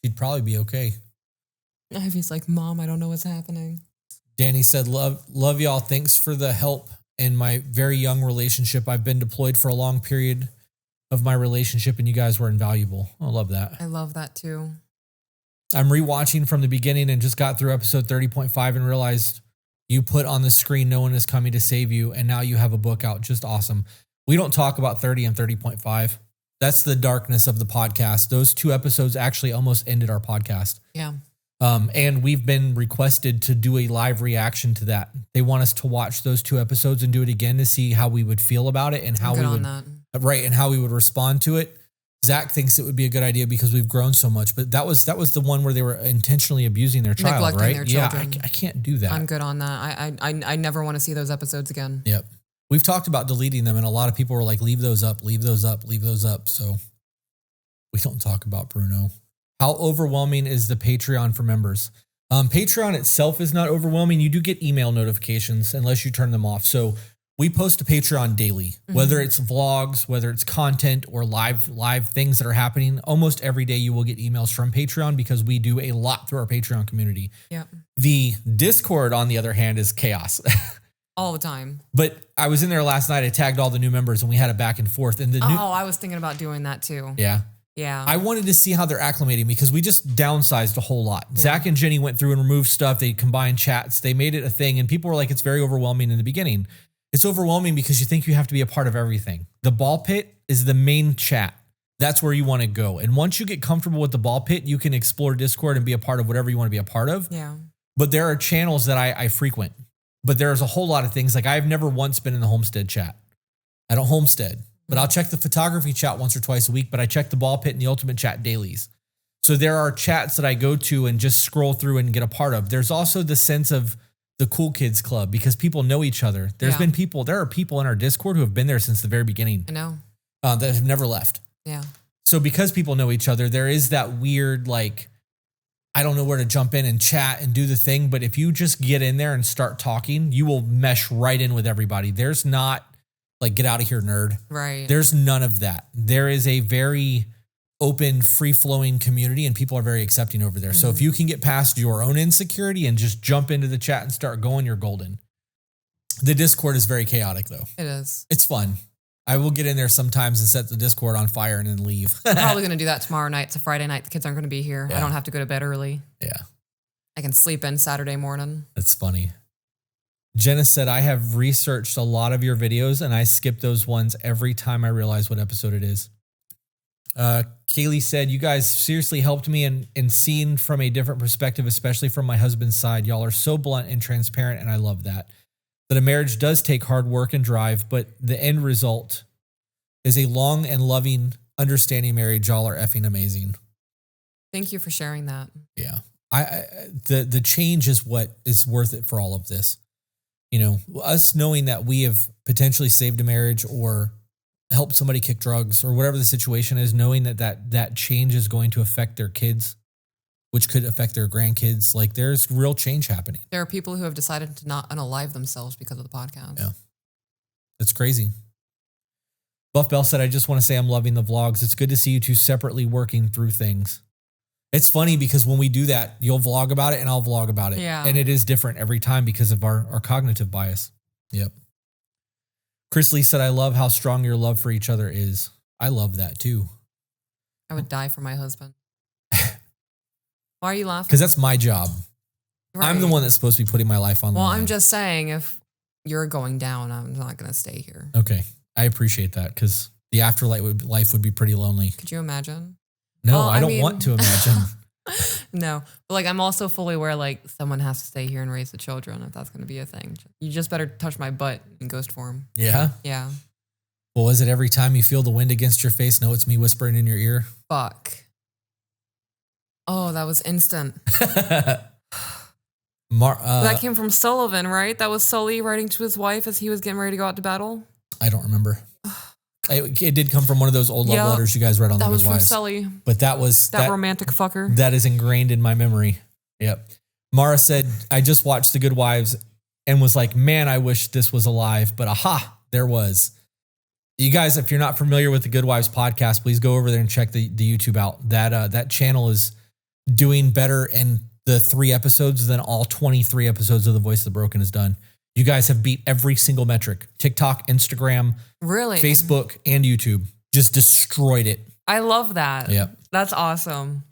she'd probably be okay. Ivy's like, Mom, I don't know what's happening. Danny said, love y'all. Thanks for the help in my very young relationship. I've been deployed for a long period of my relationship and you guys were invaluable. I love that. I love that too. I'm rewatching from the beginning and just got through episode 30.5 and realized you put on the screen, no one is coming to save you. And now you have a book out. Just awesome. We don't talk about 30 and 30.5. That's the darkness of the podcast. Those 2 episodes actually almost ended our podcast. Yeah. And we've been requested to do a live reaction to that. They want us to watch those 2 episodes and do it again to see how we would feel about it and how we would, and how we would respond to it. Zach thinks it would be a good idea because we've grown so much, but that was the one where they were intentionally abusing their child, neglecting right? their children. Yeah, I can't do that. I'm good on that. I never want to see those episodes again. Yep. We've talked about deleting them, and a lot of people were like, leave those up, leave those up, leave those up. So we don't talk about Bruno. How overwhelming is the Patreon for members? Patreon itself is not overwhelming. You do get email notifications unless you turn them off. So we post to Patreon daily, whether it's vlogs, whether it's content or live things that are happening. Almost every day you will get emails from Patreon because we do a lot through our Patreon community. Yeah. The Discord, on the other hand, is chaos. All the time. But I was in there last night. I tagged all the new members and we had a back and forth. And I was thinking about doing that too. Yeah. Yeah. I wanted to see how they're acclimating because we just downsized a whole lot. Yeah. Zach and Jenny went through and removed stuff. They combined chats. They made it a thing. And people were like, it's very overwhelming in the beginning. It's overwhelming because you think you have to be a part of everything. The ball pit is the main chat. That's where you want to go. And once you get comfortable with the ball pit, you can explore Discord and be a part of whatever you want to be a part of. Yeah. But there are channels that I frequent. But there's a whole lot of things. Like I've never once been in the homestead chat. I don't homestead. But I'll check the photography chat once or twice a week. But I check the ball pit and the ultimate chat dailies. So there are chats that I go to and just scroll through and get a part of. There's also the sense of the cool kids club because people know each other. There are people in our Discord who have been there since the very beginning. I know. That have never left. Yeah. So because people know each other, there is that weird, like, I don't know where to jump in and chat and do the thing. But if you just get in there and start talking, you will mesh right in with everybody. There's not like, get out of here, nerd. Right. There's none of that. There is a very open, free-flowing community and people are very accepting over there. So if you can get past your own insecurity and just jump into the chat and start going, you're golden. The Discord is very chaotic though. It is. It's fun. I will get in there sometimes and set the Discord on fire and then leave. I'm probably going to do that tomorrow night. It's a Friday night. The kids aren't going to be here. Yeah. I don't have to go to bed early. Yeah. I can sleep in Saturday morning. That's funny. Jenna said, I have researched a lot of your videos and I skip those ones every time I realize what episode it is. Kaylee said, you guys seriously helped me in seeing from a different perspective, especially from my husband's side. Y'all are so blunt and transparent, and I love that. That a marriage does take hard work and drive, but the end result is a long and loving, understanding marriage. Y'all are effing amazing. Thank you for sharing that. Yeah. The change is what is worth it for all of this. You know, us knowing that we have potentially saved a marriage or help somebody kick drugs or whatever the situation is, knowing that change is going to affect their kids, which could affect their grandkids. Like there's real change happening. There are people who have decided to not unalive themselves because of the podcast. Yeah. It's crazy. Buff Bell said, I just want to say I'm loving the vlogs. It's good to see you two separately working through things. It's funny because when we do that, you'll vlog about it and I'll vlog about it. Yeah. And it is different every time because of our cognitive bias. Yep. Chris Lee said, I love how strong your love for each other is. I love that too. I would die for my husband. Why are you laughing? Because that's my job. Right. I'm the one that's supposed to be putting my life on the line. Well, I'm just saying, if you're going down, I'm not going to stay here. Okay. I appreciate that because the afterlife life would be pretty lonely. Could you imagine? No, Well, I don't want to imagine. No, but like I'm also fully aware like someone has to stay here and raise the children if that's going to be a thing. You just better touch my butt in ghost form. Yeah? Yeah. Well, is it every time you feel the wind against your face? No, it's me whispering in your ear. Fuck. Oh, that was instant. That came from Sullivan, right? That was Sully writing to his wife as he was getting ready to go out to battle. I don't remember. It did come from one of those old love letters you guys read on The Good Wives. That was from Sully. But that was... That romantic fucker. That is ingrained in my memory. Yep. Mara said, I just watched The Good Wives and was like, man, I wish this was alive. But aha, there was. You guys, if you're not familiar with The Good Wives podcast, please go over there and check the YouTube out. That channel is doing better in the 3 episodes than all 23 episodes of The Voice of the Broken has done. You guys have beat every single metric. TikTok, Instagram, really, Facebook, and YouTube. Just destroyed it. I love that. Yeah. That's awesome.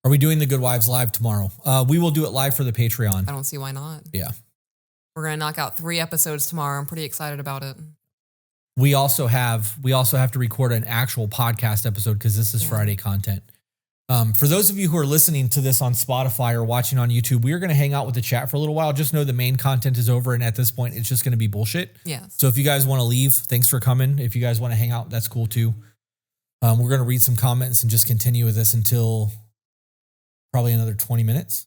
Are we doing The Good Wives live tomorrow? We will do it live for the Patreon. I don't see why not. Yeah. We're going to knock out 3 episodes tomorrow. I'm pretty excited about it. we also have to record an actual podcast episode because this is Friday content. For those of you who are listening to this on Spotify or watching on YouTube, we are going to hang out with the chat for a little while. Just know the main content is over. And at this point, it's just going to be bullshit. Yes. So if you guys want to leave, thanks for coming. If you guys want to hang out, that's cool too. We're going to read some comments and just continue with this until probably another 20 minutes.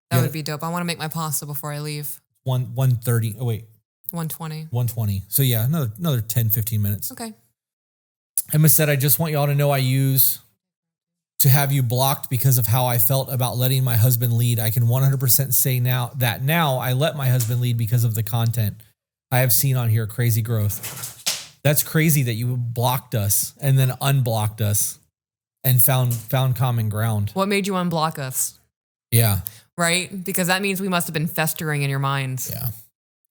That would be dope. I want to make my pasta before I leave. 1:30. Oh, wait. 1:20. 1:20. So yeah, another 10, 15 minutes. Okay. Emma said, I just want y'all to know I use to have you blocked because of how I felt about letting my husband lead. I can 100% say now I let my husband lead because of the content I have seen on here. Crazy growth. That's crazy that you blocked us and then unblocked us and found common ground. What made you unblock us? Yeah. Right? Because that means we must have been festering in your minds. Yeah.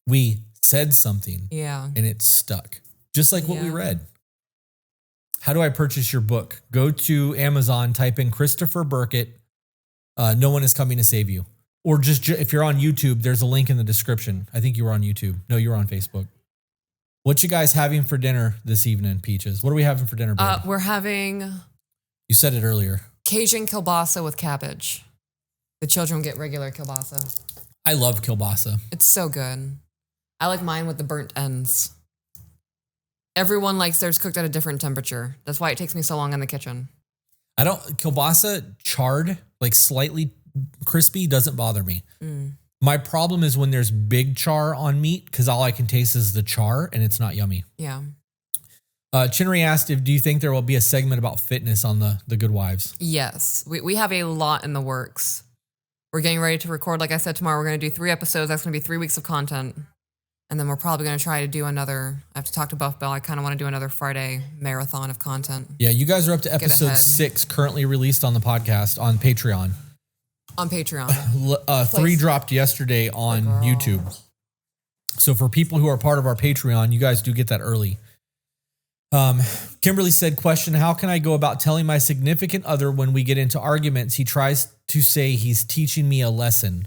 We said something. Yeah. And it stuck. Just like what we read. How do I purchase your book? Go to Amazon, type in Christopher Burkett. No one is coming to save you. Or just if you're on YouTube, there's a link in the description. I think you were on YouTube. No, you were on Facebook. What you guys having for dinner this evening, Peaches? What are we having for dinner, babe? We're having... You said it earlier. Cajun kielbasa with cabbage. The children get regular kielbasa. I love kielbasa. It's so good. I like mine with the burnt ends. Everyone likes theirs cooked at a different temperature. That's why it takes me so long in the kitchen. Kielbasa charred, like slightly crispy, doesn't bother me. My problem is when there's big char on meat because all I can taste is the char and it's not yummy. Yeah. Chinnery asked do you think there will be a segment about fitness on the Good Wives? Yes. We have a lot in the works. We're getting ready to record. Like I said, tomorrow we're going to do 3 episodes. That's going to be 3 weeks of content. And then we're probably going to try to do another, I have to talk to Buff Bell. I kind of want to do another Friday marathon of content. Yeah, you guys are up to episode 6 currently released on the podcast on Patreon. On Patreon. 3 dropped yesterday on YouTube. So for people who are part of our Patreon, you guys do get that early. Kimberly said, question, how can I go about telling my significant other when we get into arguments, he tries to say he's teaching me a lesson?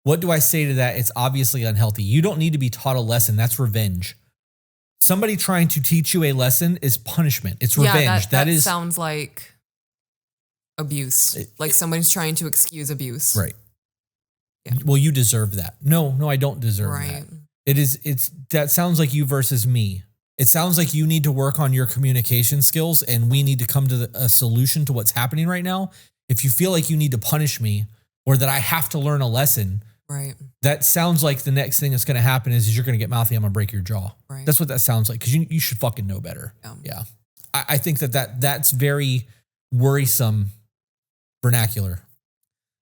What do I say to that? It's obviously unhealthy. You don't need to be taught a lesson. That's revenge. Somebody trying to teach you a lesson is punishment. It's revenge. That sounds like abuse. Like somebody's trying to excuse abuse. Right. Yeah. Well, you deserve that. No, I don't deserve that. That sounds like you versus me. It sounds like you need to work on your communication skills and we need to come to a solution to what's happening right now. If you feel like you need to punish me or that I have to learn a lesson, right. That sounds like the next thing that's going to happen is you're going to get mouthy. I'm going to break your jaw. Right. That's what that sounds like because you should fucking know better. Yeah. I think that's very worrisome vernacular.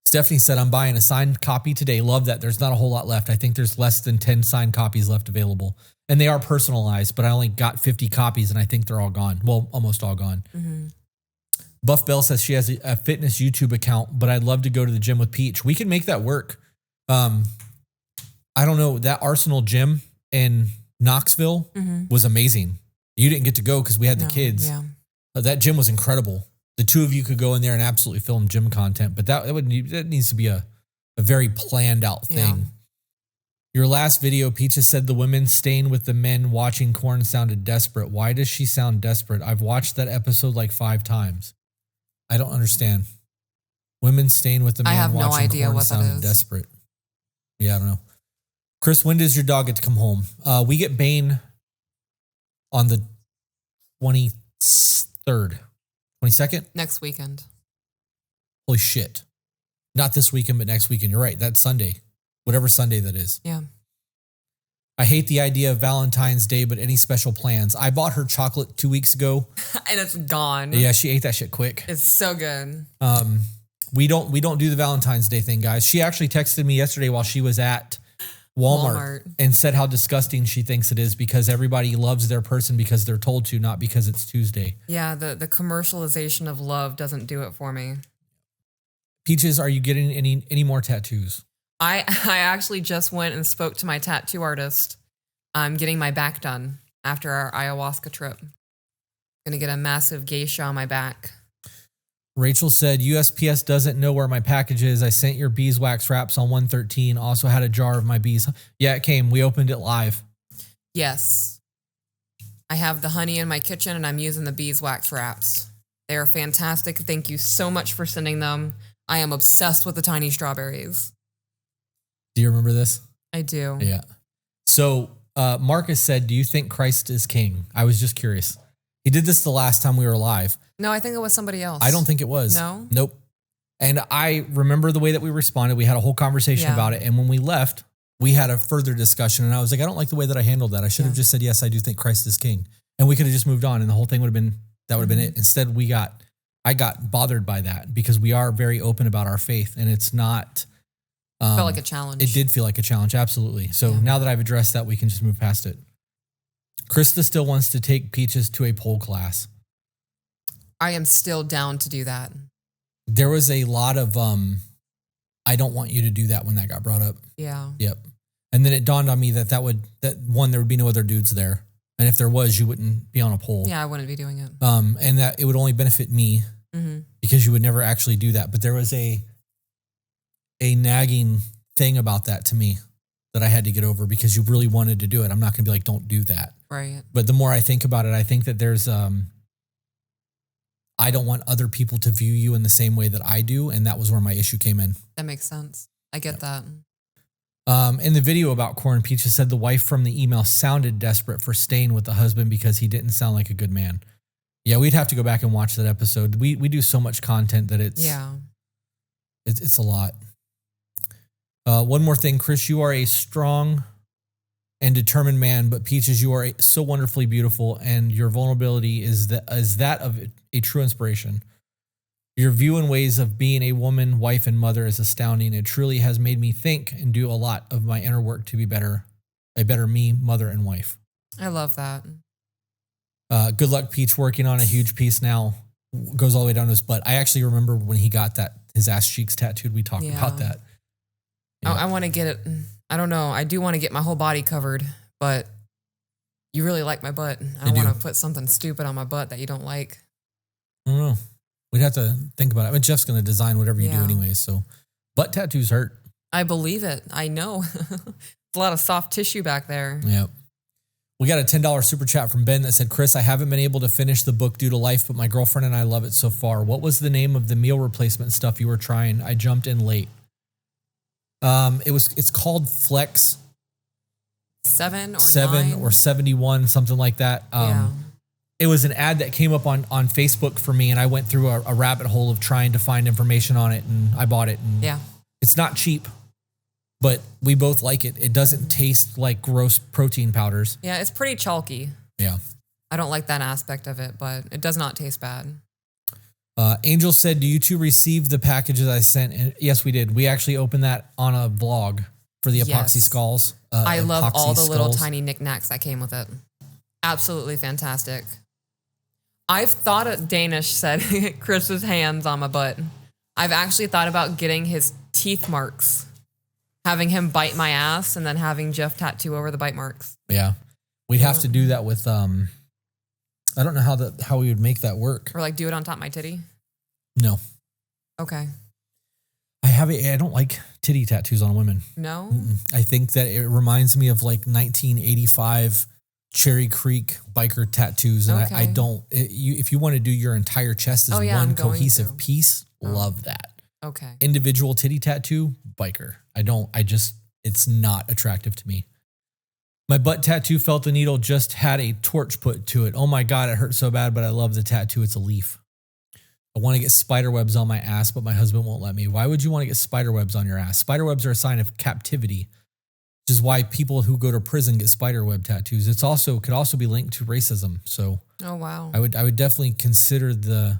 Stephanie said, I'm buying a signed copy today. Love that. There's not a whole lot left. I think there's less than 10 signed copies left available. And they are personalized, but I only got 50 copies and I think they're all gone. Well, almost all gone. Mm-hmm. Buff Bell says she has a fitness YouTube account, but I'd love to go to the gym with Peach. We can make that work. I don't know. That Arsenal gym in Knoxville was amazing. You didn't get to go because we had the kids. Yeah. That gym was incredible. The two of you could go in there and absolutely film gym content, but that needs to be a very planned out thing. Yeah. Your last video, Peaches said the women staying with the men watching Korn sounded desperate. Why does she sound desperate? I've watched that episode like 5 times. I don't understand. Women staying with the men watching Korn sounded desperate. Yeah, I don't know. Chris, when does your dog get to come home? We get Bane on the 23rd. 22nd? Next weekend. Holy shit. Not this weekend, but next weekend. You're right. That's Sunday. Whatever Sunday that is. Yeah. I hate the idea of Valentine's Day, but any special plans? I bought her chocolate 2 weeks ago. And it's gone. Yeah, she ate that shit quick. It's so good. We don't do the Valentine's Day thing, guys. She actually texted me yesterday while she was at Walmart and said how disgusting she thinks it is because everybody loves their person because they're told to, not because it's Tuesday. Yeah, the commercialization of love doesn't do it for me. Peaches, are you getting any more tattoos? I actually just went and spoke to my tattoo artist. I'm getting my back done after our ayahuasca trip. Gonna get a massive geisha on my back. Rachel said, USPS doesn't know where my package is. I sent your beeswax wraps on 113. Also had a jar of my bees. Yeah, it came. We opened it live. Yes. I have the honey in my kitchen and I'm using the beeswax wraps. They are fantastic. Thank you so much for sending them. I am obsessed with the tiny strawberries. Do you remember this? I do. Yeah. So Marcus said, do you think Christ is king? I was just curious. He did this the last time we were live. No, I think it was somebody else. I don't think it was. No? Nope. And I remember the way that we responded. We had a whole conversation about it. And when we left, we had a further discussion. And I was like, I don't like the way that I handled that. I should have just said, yes, I do think Christ is king. And we could have just moved on and the whole thing would have been, that would have been it. Instead, I got bothered by that because we are very open about our faith and it's not. Felt like a challenge. It did feel like a challenge. Absolutely. So now that I've addressed that, we can just move past it. Krista still wants to take Peaches to a pole class. I am still down to do that. There was a lot of, I don't want you to do that when that got brought up. Yeah. Yep. And then it dawned on me that there would be no other dudes there. And if there was, you wouldn't be on a pole. Yeah, I wouldn't be doing it. And that it would only benefit me because you would never actually do that. But there was a nagging thing about that to me that I had to get over because you really wanted to do it. I'm not going to be like, don't do that. Right. But the more I think about it, I think that there's, I don't want other people to view you in the same way that I do. And that was where my issue came in. That makes sense. I get that. In the video about Corn, Peaches said the wife from the email sounded desperate for staying with the husband because he didn't sound like a good man. Yeah, we'd have to go back and watch that episode. We do so much content that it's a lot. One more thing, Chris, you are a strong and determined man, but Peaches, you are so wonderfully beautiful, and your vulnerability is that of a true inspiration. Your view and ways of being a woman, wife, and mother is astounding. It truly has made me think and do a lot of my inner work to be a better me, mother, and wife. I love that. Good luck, Peach, working on a huge piece now. Goes all the way down to his butt. I actually remember when he got his ass cheeks tattooed, we talked about that. Yeah. I want to get it. I don't know. I do want to get my whole body covered, but you really like my butt. I don't want to put something stupid on my butt that you don't like. I don't know. We'd have to think about it. I mean, Jeff's going to design whatever you do anyway. So butt tattoos hurt. I believe it. I know. It's a lot of soft tissue back there. Yeah. We got a $10 super chat from Ben that said, Chris, I haven't been able to finish the book due to life, but my girlfriend and I love it so far. What was the name of the meal replacement stuff you were trying? I jumped in late. It's called Flex 7 or 7 9? or 71, something like that. It was an ad that came up on Facebook for me, and I went through a rabbit hole of trying to find information on it, and I bought it. And it's not cheap, but we both like it. It doesn't taste like gross protein powders. Yeah, it's pretty chalky. Yeah. I don't like that aspect of it, but it does not taste bad. Angel said, do you two receive the packages I sent? And yes, we did. We actually opened that on a vlog for the epoxy skulls. I love all the little tiny knickknacks that came with it. Absolutely fantastic. I've thought of, Danish said, Chris's hands on my butt. I've actually thought about getting his teeth marks, having him bite my ass and then having Jeff tattoo over the bite marks. Yeah. We'd have to do that with, I don't know how we would make that work. Or like do it on top of my titty? No. Okay. I don't like titty tattoos on women. No? I think that it reminds me of like 1985 Cherry Creek biker tattoos. And I don't, if you want to do your entire chest as one cohesive piece, love that. Okay. Individual titty tattoo, biker. It's not attractive to me. My butt tattoo felt the needle just had a torch put to it. Oh my God, it hurt so bad, but I love the tattoo. It's a leaf. I want to get spider webs on my ass, but my husband won't let me. Why would you want to get spider webs on your ass? Spider webs are a sign of captivity, which is why people who go to prison get spider web tattoos. Could also be linked to racism. So, oh wow, I would definitely consider the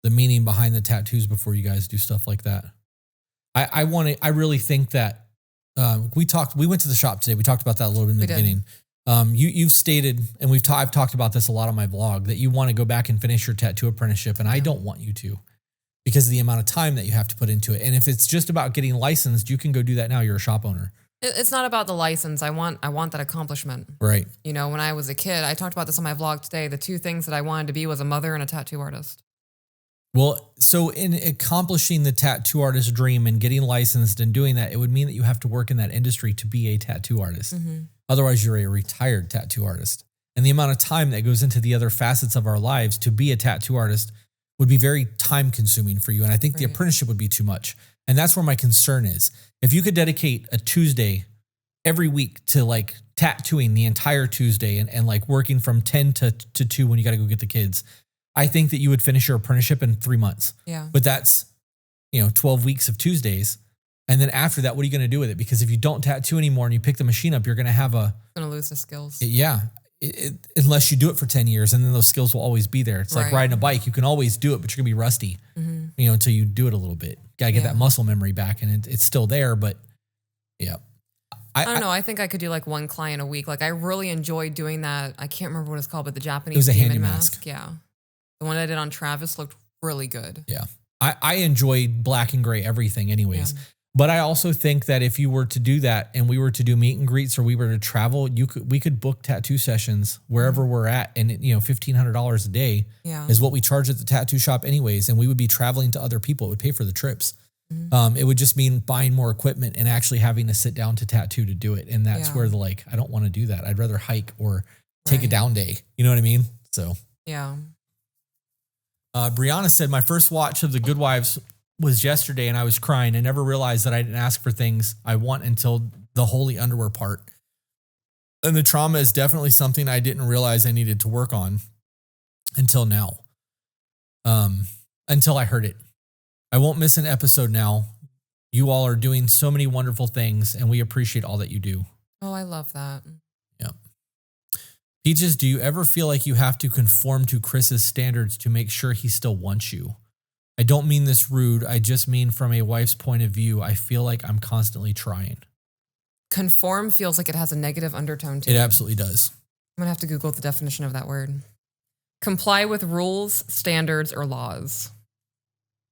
meaning behind the tattoos before you guys do stuff like that. I really think that we went to the shop today. We talked about that a little bit in the beginning. You've stated, and I've talked about this a lot on my vlog, that you want to go back and finish your tattoo apprenticeship, and I don't want you to, because of the amount of time that you have to put into it. And if it's just about getting licensed, you can go do that now. You're a shop owner. It's not about the license. I want that accomplishment. Right. You know, when I was a kid, I talked about this on my vlog today. The two things that I wanted to be was a mother and a tattoo artist. Well, so in accomplishing the tattoo artist dream and getting licensed and doing that, it would mean that you have to work in that industry to be a tattoo artist. Mm-hmm. Otherwise, you're a retired tattoo artist. and the amount of time that goes into the other facets of our lives to be a tattoo artist would be very time consuming for you. And I think the apprenticeship would be too much. And that's where my concern is. If you could dedicate a Tuesday every week to like tattooing the entire Tuesday and like working from 10 to 2 when you got to go get the kids, I think that you would finish your apprenticeship in 3 months. Yeah. But that's, 12 weeks of Tuesdays. And then after that, what are you going to do with it? Because if you don't tattoo anymore and you pick the machine up, you're going to have going to lose the skills. Unless you do it for 10 years, and then those skills will always be there. It's like riding a bike. You can always do it, but you're going to be rusty, until you do it a little bit. Got to get that muscle memory back, and it's still there, but yeah. I don't know. I think I could do like one client a week. Like I really enjoyed doing that. I can't remember what it's called, but the Japanese it was a demon handy mask. Yeah. The one I did on Travis looked really good. Yeah. I enjoyed black and gray everything anyways. Yeah. But I also think that if you were to do that and we were to do meet and greets or we were to travel, we could book tattoo sessions wherever we're at. And $1,500 a day is what we charge at the tattoo shop anyways. And we would be traveling to other people. It would pay for the trips. It would just mean buying more equipment and actually having to sit down to tattoo to do it. And that's where I don't want to do that. I'd rather hike or take a down day. You know what I mean? So yeah. Brianna said, my first watch of The Good Wives was yesterday and I was crying. I never realized that I didn't ask for things I want until the holy underwear part. And the trauma is definitely something I didn't realize I needed to work on until now. Until I heard it. I won't miss an episode now. You all are doing so many wonderful things and we appreciate all that you do. Oh, I love that. Yeah. Peaches, do you ever feel like you have to conform to Chris's standards to make sure he still wants you? I don't mean this rude. I just mean from a wife's point of view, I feel like I'm constantly trying. Conform feels like it has a negative undertone to it. It absolutely does. I'm going to have to Google the definition of that word. Comply with rules, standards, or laws.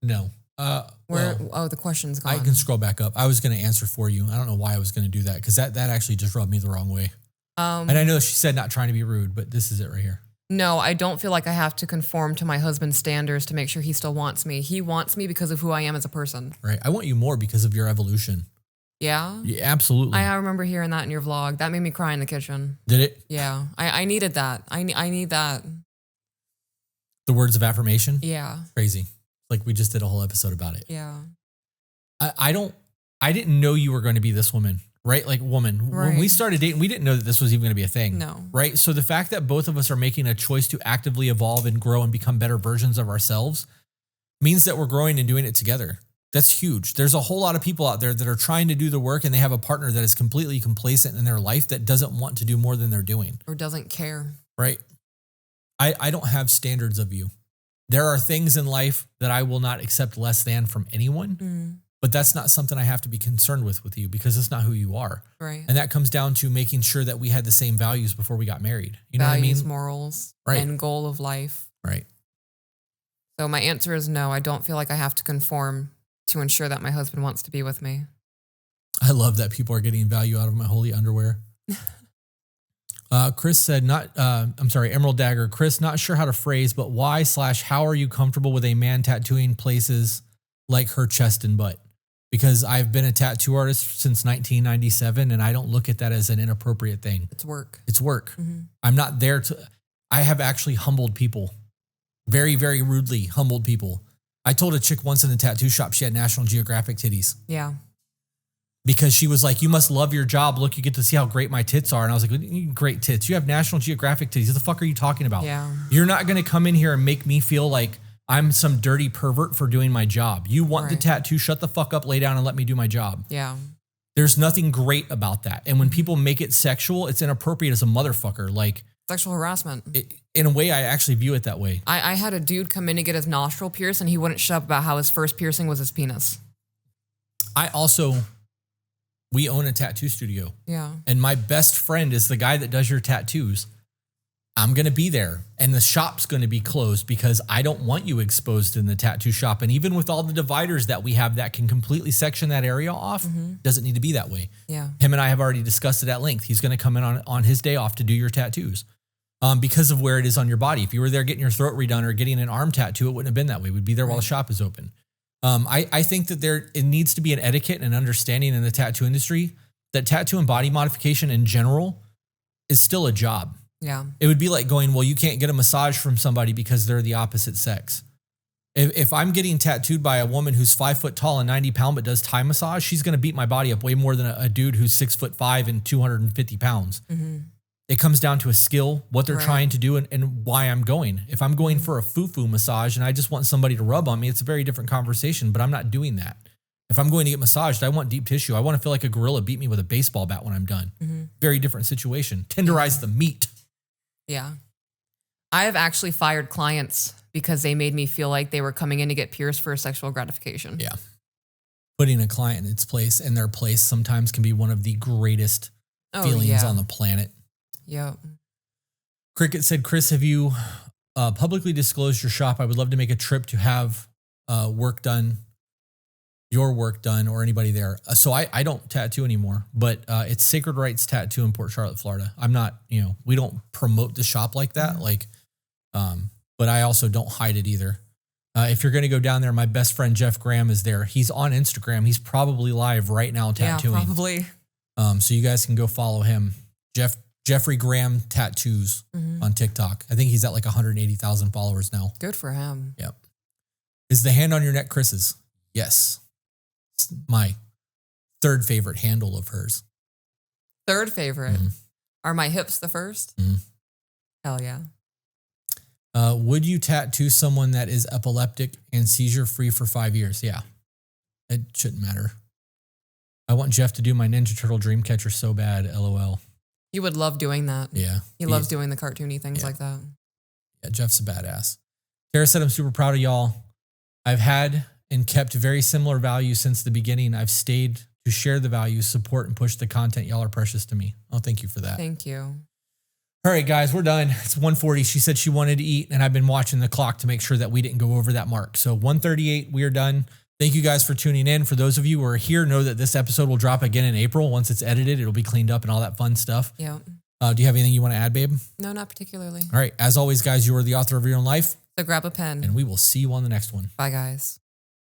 No. The question's gone. I can scroll back up. I was going to answer for you. I don't know why I was going to do that because that actually just rubbed me the wrong way. And I know she said not trying to be rude, but this is it right here. No, I don't feel like I have to conform to my husband's standards to make sure he still wants me. He wants me because of who I am as a person. Right. I want you more because of your evolution. Yeah? Yeah, absolutely. I remember hearing that in your vlog. That made me cry in the kitchen. Did it? Yeah. I needed that. I need that. The words of affirmation? Yeah. Crazy. Like we just did a whole episode about it. Yeah. I didn't know you were going to be this woman. Right? Like woman. Right. When we started dating, we didn't know that this was even going to be a thing. No. Right? So the fact that both of us are making a choice to actively evolve and grow and become better versions of ourselves means that we're growing and doing it together. That's huge. There's a whole lot of people out there that are trying to do the work and they have a partner that is completely complacent in their life that doesn't want to do more than they're doing. Or doesn't care. Right? I don't have standards of you. There are things in life that I will not accept less than from anyone. But that's not something I have to be concerned with you because it's not who you are. Right. And that comes down to making sure that we had the same values before we got married. You know values, what I mean? Morals, right. And goal of life. Right. So my answer is no. I don't feel like I have to conform to ensure that my husband wants to be with me. I love that people are getting value out of my holy underwear. Chris said, Emerald Dagger. Chris, not sure how to phrase, but why/how are you comfortable with a man tattooing places like her chest and butt? Because I've been a tattoo artist since 1997 and I don't look at that as an inappropriate thing. It's work. It's work. I'm not there I have actually humbled people. Very, very rudely humbled people. I told a chick once in the tattoo shop she had National Geographic titties. Yeah. Because she was like, you must love your job. Look, you get to see how great my tits are. And I was like, great tits. You have National Geographic titties. What the fuck are you talking about? Yeah. You're not going to come in here and make me feel like I'm some dirty pervert for doing my job. You want the tattoo, shut the fuck up, lay down and let me do my job. Yeah. There's nothing great about that. And when people make it sexual, it's inappropriate as a motherfucker. Like sexual harassment. In a way, I actually view it that way. I had a dude come in to get his nostril pierced and he wouldn't shut up about how his first piercing was his penis. We own a tattoo studio. Yeah. And my best friend is the guy that does your tattoos. I'm going to be there and the shop's going to be closed because I don't want you exposed in the tattoo shop. And even with all the dividers that we have that can completely section that area off, doesn't need to be that way. Yeah. Him and I have already discussed it at length. He's going to come in on his day off to do your tattoos because of where it is on your body. If you were there getting your throat redone or getting an arm tattoo, it wouldn't have been that way. We'd be there while the shop is open. I think that it needs to be an etiquette and an understanding in the tattoo industry that tattoo and body modification in general is still a job. Yeah. It would be like going, well, you can't get a massage from somebody because they're the opposite sex. If I'm getting tattooed by a woman who's 5 foot tall and 90 pounds but does Thai massage, she's going to beat my body up way more than a dude who's 6'5" and 250 pounds. It comes down to a skill, what they're trying to do, and why I'm going. If I'm going for a foo-foo massage and I just want somebody to rub on me, it's a very different conversation, but I'm not doing that. If I'm going to get massaged, I want deep tissue. I want to feel like a gorilla beat me with a baseball bat when I'm done. Very different situation. Tenderize the meat. Yeah. I have actually fired clients because they made me feel like they were coming in to get pierced for sexual gratification. Yeah. Putting a client in its place, in their place, sometimes can be one of the greatest feelings on the planet. Yeah. Cricket said, Chris, have you publicly disclosed your shop? I would love to make a trip to have work done, your work done, or anybody there. So I don't tattoo anymore, but it's Sacred Rights Tattoo in Port Charlotte, Florida. I'm not, we don't promote the shop like that. But I also don't hide it either. If you're going to go down there, my best friend Jeff Graham is there. He's on Instagram. He's probably live right now tattooing. Yeah, probably. So you guys can go follow him. Jeffrey Graham Tattoos on TikTok. I think he's at like 180,000 followers now. Good for him. Yep. Is the hand on your neck Chris's? Yes. It's my third favorite handle of hers. Third favorite. Are my hips the first? Hell yeah. Would you tattoo someone that is epileptic and seizure free for 5 years? Yeah. It shouldn't matter. I want Jeff to do my Ninja Turtle dream catcher so bad. LOL. You would love doing that. Yeah. He loves doing the cartoony things like that. Yeah, Jeff's a badass. Tara said, I'm super proud of y'all. I've had and kept very similar values since the beginning. I've stayed to share the values, support, and push the content. Y'all are precious to me. Oh, thank you for that. Thank you. All right, guys, we're done. It's 1:40. She said she wanted to eat, and I've been watching the clock to make sure that we didn't go over that mark. So 1:38, we are done. Thank you guys for tuning in. For those of you who are here, know that this episode will drop again in April. Once it's edited, it'll be cleaned up and all that fun stuff. Yeah. Do you have anything you want to add, babe? No, not particularly. All right. As always, guys, you are the author of your own life. So grab a pen. And we will see you on the next one. Bye, guys.